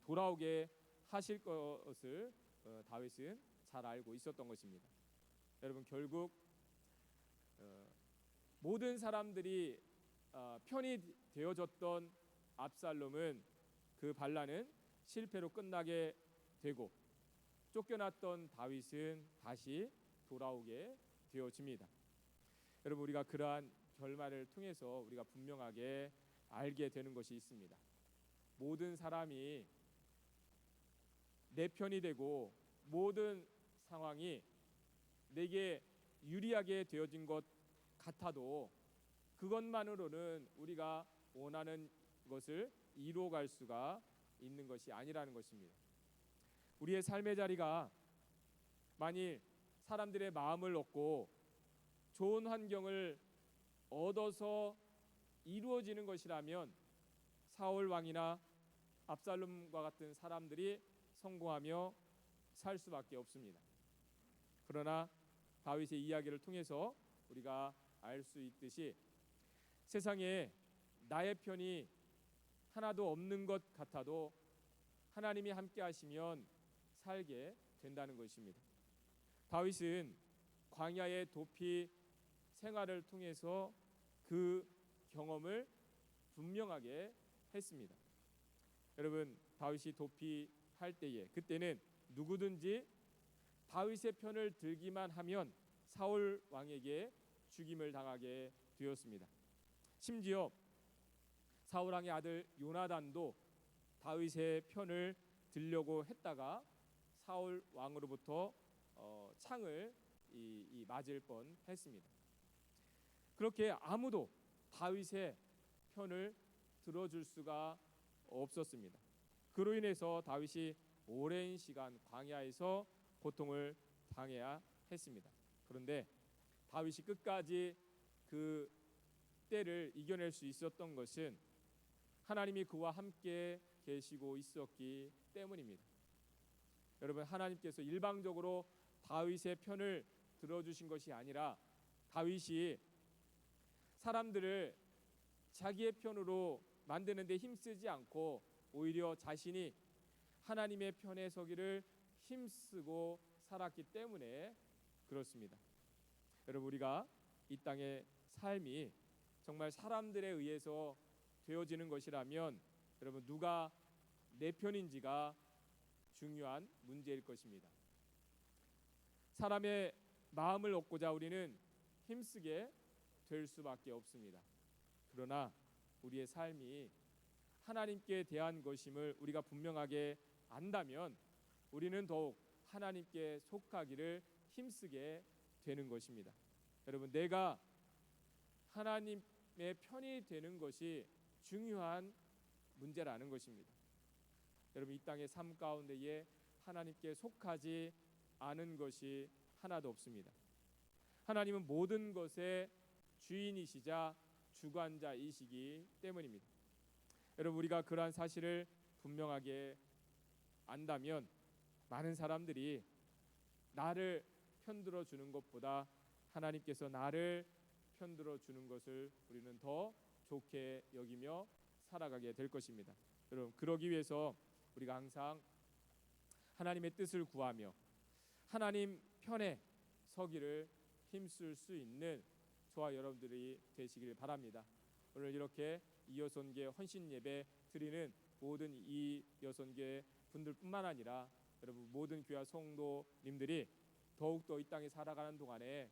돌아오게 하실 것을 다윗은 잘 알고 있었던 것입니다. 여러분, 결국 모든 사람들이 편이 되어졌던 압살롬은 그 반란은 실패로 끝나게 되고 쫓겨났던 다윗은 다시 돌아오게 되어집니다. 여러분, 우리가 그러한 결말을 통해서 우리가 분명하게 알게 되는 것이 있습니다. 모든 사람이 내 편이 되고 모든 상황이 내게 유리하게 되어진 것 같아도 그것만으로는 우리가 원하는 것을 이루어갈 수가 있는 것이 아니라는 것입니다. 우리의 삶의 자리가 만일 사람들의 마음을 얻고 좋은 환경을 얻어서 이루어지는 것이라면 사울 왕이나 압살롬과 같은 사람들이 성공하며 살 수밖에 없습니다. 그러나 다윗의 이야기를 통해서 우리가 알 수 있듯이 세상에 나의 편이 하나도 없는 것 같아도 하나님이 함께 하시면 살게 된다는 것입니다. 다윗은 광야의 도피 생활을 통해서 그 경험을 분명하게 했습니다. 여러분, 다윗이 도피할 때에 그때는 누구든지 다윗의 편을 들기만 하면 사울 왕에게 죽임을 당하게 되었습니다. 심지어 사울 왕의 아들 요나단도 다윗의 편을 들려고 했다가 사울 왕으로부터 창을 맞을 뻔했습니다. 그렇게 아무도 다윗의 편을 들어줄 수가 없었습니다. 그로 인해서 다윗이 오랜 시간 광야에서 고통을 당해야 했습니다. 그런데 다윗이 끝까지 그 때를 이겨낼 수 있었던 것은 하나님이 그와 함께 계시고 있었기 때문입니다. 여러분, 하나님께서 일방적으로 다윗의 편을 들어주신 것이 아니라 다윗이 사람들을 자기의 편으로 만드는 데 힘쓰지 않고 오히려 자신이 하나님의 편에 서기를 힘쓰고 살았기 때문에 그렇습니다. 여러분, 우리가 이 땅의 삶이 정말 사람들에 의해서 되어지는 것이라면 여러분, 누가 내 편인지가 중요한 문제일 것입니다. 사람의 마음을 얻고자 우리는 힘쓰게 될 수밖에 없습니다. 그러나 우리의 삶이 하나님께 대한 것임을 우리가 분명하게 안다면 우리는 더욱 하나님께 속하기를 힘쓰게 되는 것입니다. 여러분, 내가 하나님의 편이 되는 것이 중요한 문제라는 것입니다. 여러분, 이 땅의 삶 가운데에 하나님께 속하지 않은 것이 하나도 없습니다. 하나님은 모든 것의 주인이시자 주관자이시기 때문입니다. 여러분, 우리가 그러한 사실을 분명하게 안다면 많은 사람들이 나를 편들어 주는 것보다 하나님께서 나를 편들어 주는 것을 우리는 더 좋게 여기며 살아가게 될 것입니다. 여러분, 그러기 위해서 우리가 항상 하나님의 뜻을 구하며 하나님 편에 서기를 힘쓸 수 있는 저와 여러분들이 되시길 바랍니다. 오늘 이렇게 이여선교회 헌신 예배 드리는 모든 이 여선교회 분들뿐만 아니라 여러분 모든 교회 성도님들이 더욱더 이 땅에 살아가는 동안에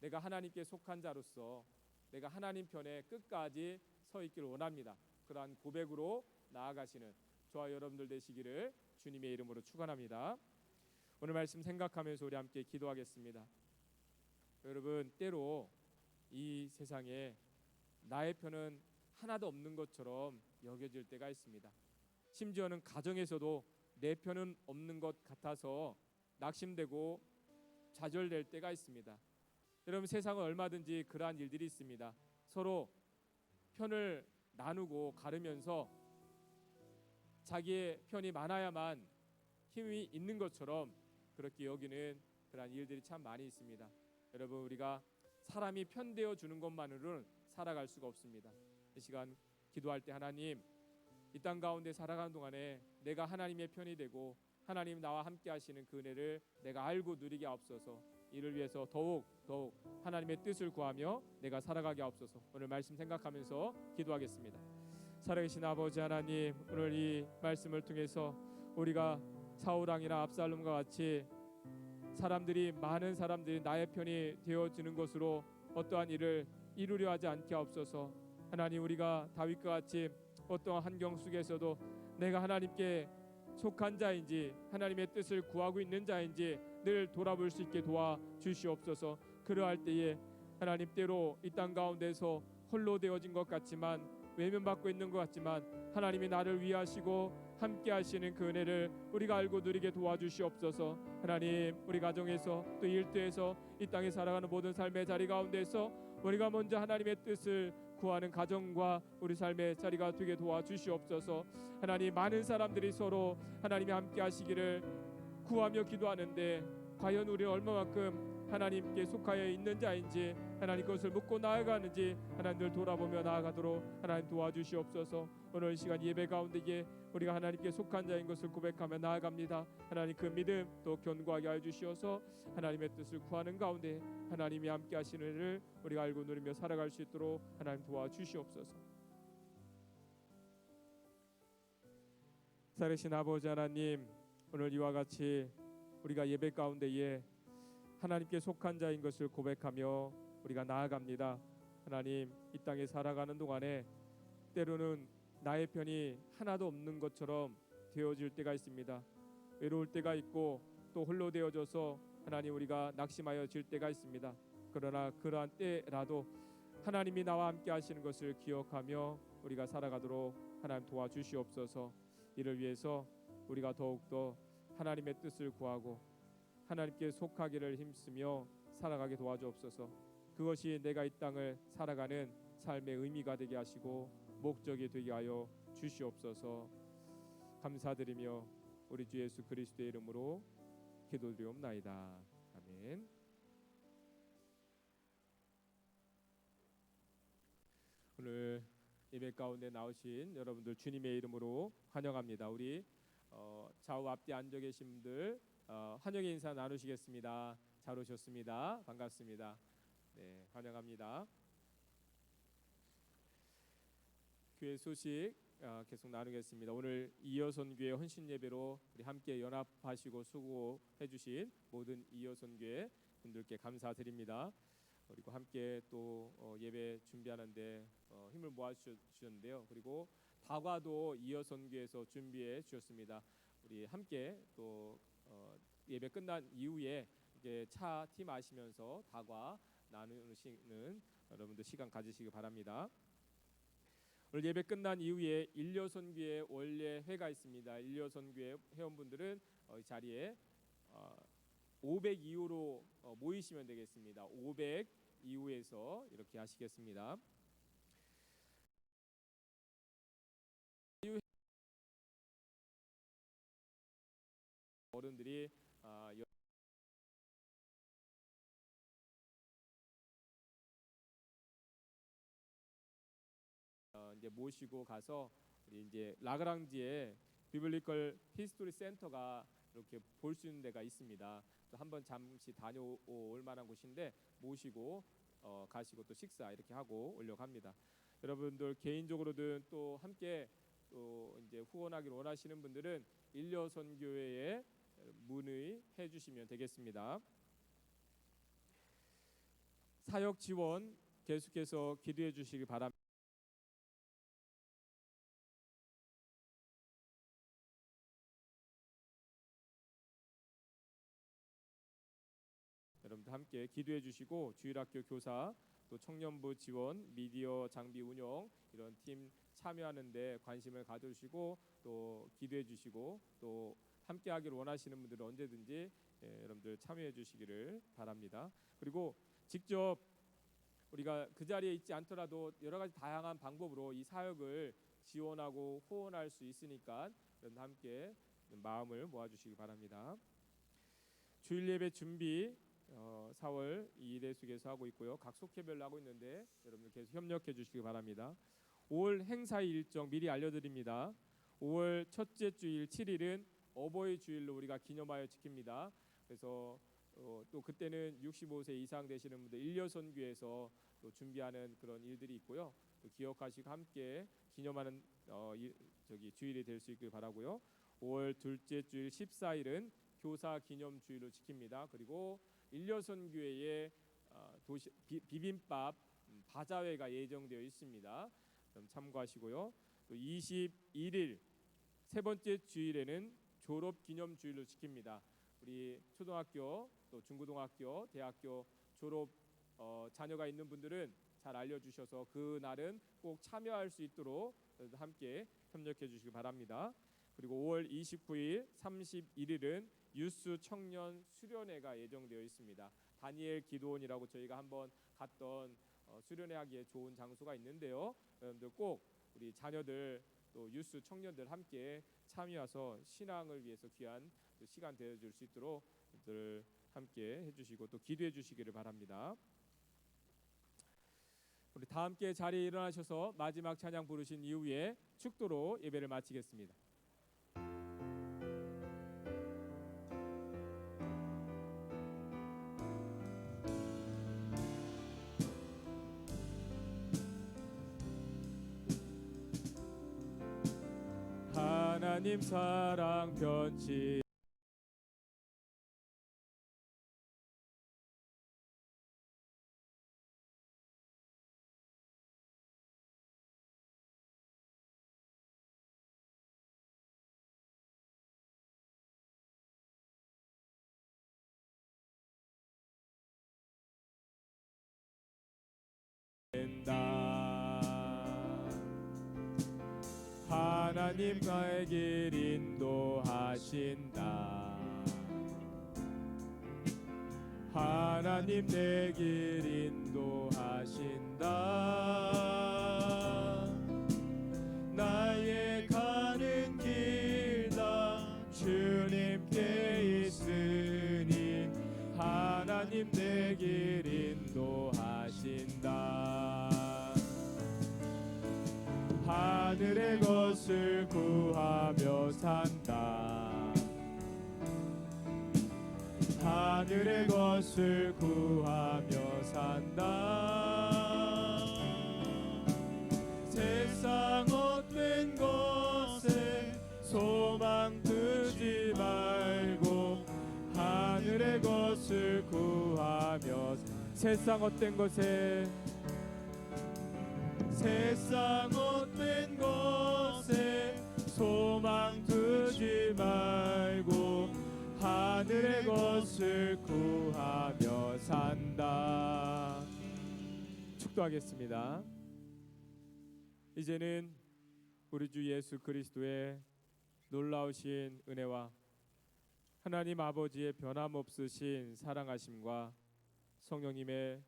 내가 하나님께 속한 자로서 내가 하나님 편에 끝까지 서 있기를 원합니다. 그러한 고백으로 나아가시는 저와 여러분들 되시기를 주님의 이름으로 축원합니다. 오늘 말씀 생각하면서 우리 함께 기도하겠습니다. 여러분, 때로 이 세상에 나의 편은 하나도 없는 것처럼 여겨질 때가 있습니다. 심지어는 가정에서도 내 편은 없는 것 같아서 낙심되고 좌절될 때가 있습니다. 여러분, 세상은 얼마든지 그러한 일들이 있습니다. 서로 편을 나누고 가르면서 자기의 편이 많아야만 힘이 있는 것처럼 그렇게 여기는 그러한 일들이 참 많이 있습니다. 여러분, 우리가 사람이 편되어 주는 것만으로는 살아갈 수가 없습니다. 이 시간 기도할 때 하나님, 이 땅 가운데 살아가는 동안에 내가 하나님의 편이 되고 하나님 나와 함께 하시는 그 은혜를 내가 알고 누리게 하옵소서. 이를 위해서 더욱 하나님의 뜻을 구하며 내가 살아가게 하옵소서. 오늘 말씀 생각하면서 기도하겠습니다. 살아계신 아버지 하나님, 오늘 이 말씀을 통해서 우리가 사울왕이나 압살롬과 같이 많은 사람들이 나의 편이 되어지는 것으로 어떠한 일을 이루려 하지 않게 하옵소서. 하나님, 우리가 다윗과 같이 어떠한 환경 속에서도 내가 하나님께 속한 자인지 하나님의 뜻을 구하고 있는 자인지 늘 돌아볼 수 있게 도와주시옵소서. 그러할 때에 하나님, 때로 이 땅 가운데서 홀로 되어진 것 같지만 외면받고 있는 것 같지만 하나님이 나를 위하시고 함께 하시는 그 은혜를 우리가 알고 누리게 도와주시옵소서. 하나님, 우리 가정에서 또 일터에서 이 땅에 살아가는 모든 삶의 자리 가운데서 우리가 먼저 하나님의 뜻을 구하는 가정과 우리 삶의 자리가 되게 도와주시옵소서. 하나님, 많은 사람들이 서로 하나님이 함께 하시기를 구하며 기도하는데 과연 우리는 얼마만큼 하나님께 속하여 있는 자인지, 하나님 그것을 묻고 나아가는지 하나님을 돌아보며 나아가도록 하나님 도와주시옵소서. 오늘 시간 예배 가운데 우리가 하나님께 속한 자인 것을 고백하며 나아갑니다. 하나님 그 믿음 또 견고하게 하여 주시어서 하나님의 뜻을 구하는 가운데 하나님이 함께 하시는 일을 우리가 알고 누리며 살아갈 수 있도록 하나님 도와주시옵소서. 살아계신 아버지 하나님, 오늘 이와 같이 우리가 예배 가운데에 하나님께 속한 자인 것을 고백하며 우리가 나아갑니다. 하나님, 이 땅에 살아가는 동안에 때로는 나의 편이 하나도 없는 것처럼 되어질 때가 있습니다. 외로울 때가 있고 또 홀로 되어져서 하나님 우리가 낙심하여질 때가 있습니다. 그러나 그러한 때라도 하나님이 나와 함께 하시는 것을 기억하며 우리가 살아가도록 하나님 도와주시옵소서. 이를 위해서 우리가 더욱더 하나님의 뜻을 구하고 하나님께 속하기를 힘쓰며 살아가게 도와주옵소서. 그것이 내가 이 땅을 살아가는 삶의 의미가 되게 하시고 목적이 되게 하여 주시옵소서. 감사드리며 우리 주 예수 그리스도의 이름으로 기도드리옵나이다. 아멘. 오늘 예배 가운데 나오신 여러분들 주님의 이름으로 환영합니다. 우리 좌우 앞뒤 앉아 계신 분들 환영의 인사 나누시겠습니다. 잘 오셨습니다. 반갑습니다. 네, 환영합니다. 교회 소식 계속 나누겠습니다. 오늘 이어선교회 헌신예배로 우리 함께 연합하시고 수고해 주신 모든 이어선교회 분들께 감사드립니다. 그리고 함께 또 예배 준비하는데 힘을 모아 주셨는데요. 그리고 다과도 이어선교회에서 준비해 주셨습니다. 우리 함께 또 예배 끝난 이후에 이제 차 티 마시면서 다과 나누시는 여러분들 시간 가지시기 바랍니다. 오늘 예배 끝난 이후에 일려선교회 원래 회가 있습니다. 일려선교회 회원분들은 이 자리에 502호로 모이시면 되겠습니다. 502호에서 이렇게 하시겠습니다. 어른들이 이제 모시고 가서 우리 이제 라그랑지에 비블리컬 히스토리 센터가 이렇게 볼 수 있는 데가 있습니다. 또 한번 잠시 다녀올 만한 곳인데 모시고 가시고 또 식사 이렇게 하고 오려고 합니다. 여러분들 개인적으로든 또 함께 또 이제 후원하기를 원하시는 분들은 일려선교회에 문의해 주시면 되겠습니다. 사역 지원 계속해서 기도해 주시기 바랍니다. 여러분들 함께 기도해 주시고 주일학교 교사 또 청년부 지원 미디어 장비 운영 이런 팀 참여하는데 관심을 가져주시고 또 기도해 주시고 또 함께 하기를 원하시는 분들은 언제든지 여러분들 참여해 주시기를 바랍니다. 그리고 직접 우리가 그 자리에 있지 않더라도 여러 가지 다양한 방법으로 이 사역을 지원하고 후원할 수 있으니까 여러분 함께 마음을 모아주시기 바랍니다. 주일 예배 준비 4월 2일에 수계에서 하고 있고요. 각 속회별로 하고 있는데 여러분들 계속 협력해 주시기 바랍니다. 5월 행사 일정 미리 알려드립니다. 5월 첫째 주일 7일은 어버이 주일로 우리가 기념하여 지킵니다. 그래서 또 그때는 65세 이상 되시는 분들 일려선교에서 또 준비하는 그런 일들이 있고요. 또 기억하시고 함께 기념하는 주일이 될 수 있길 바라고요. 5월 둘째 주일 14일은 교사 기념 주일로 지킵니다. 그리고 일려선교회에 비빔밥 바자회가 예정되어 있습니다. 참고하시고요. 또 21일 세 번째 주일에는 졸업 기념 주일로 지킵니다. 우리 초등학교 또 중고등학교 대학교 졸업 자녀가 있는 분들은 잘 알려주셔서 그 날은 꼭 참여할 수 있도록 함께 협력해 주시기 바랍니다. 그리고 5월 29일, 31일은 유스 청년 수련회가 예정되어 있습니다. 다니엘 기도원이라고 저희가 한번 갔던 수련회 하기에 좋은 장소가 있는데요. 여러분들 꼭 우리 자녀들 또 유스 청년들 함께 참여해서 신앙을 위해서 귀한 시간 되어줄 수 있도록 늘 함께 해주시고 또 기도해 주시기를 바랍니다. 우리 다 함께 자리에 일어나셔서 마지막 찬양 부르신 이후에 축도로 예배를 마치겠습니다. 하나님 사랑 변치 된다. 하나님 나의 길 인도하신다. 하나님 내 길 인도하신다. 나의 가는 길 다 주님께 있으니 하나님 내 길 인도하신다. 하늘의 것을 구하며 산다. 하늘의 것을 구하며 산다. 세상 어떤 것에 소망 두지 말고 하늘의 것을 구하며 세상 어떤 것에 세상 어떤 것에 소망 두지 말고 하늘의 것을 구하며 산다. 축도하겠습니다. 이제는 우리 주 예수 그리스도의 놀라우신 은혜와 하나님 아버지의 변함없으신 사랑하심과 성령님의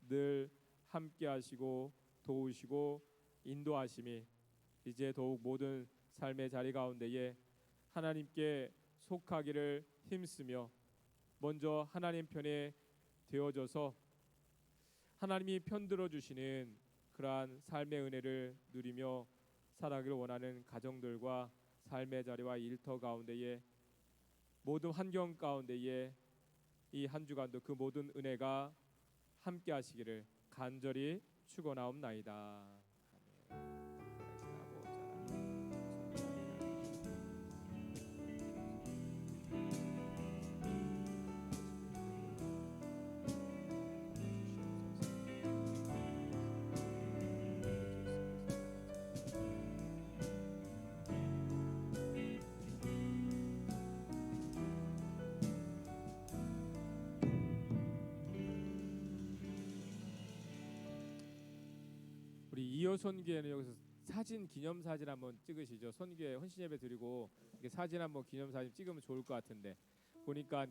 늘 함께하시고 도우시고 인도하심이 이제 더욱 모든 삶의 자리 가운데에 하나님께 속하기를 힘쓰며 먼저 하나님 편에 되어져서 하나님이 편들어 주시는 그러한 삶의 은혜를 누리며 살아가기를 원하는 가정들과 삶의 자리와 일터 가운데에 모든 환경 가운데에 이 한 주간도 그 모든 은혜가 함께 하시기를 간절히 축원하옵나이다. 우리 이호 선교회는 여기서 사진 기념 사진 한번 찍으시죠. 선교회 헌신 예배 드리고 이렇게 사진 한번 기념 사진 찍으면 좋을 것 같은데 보니까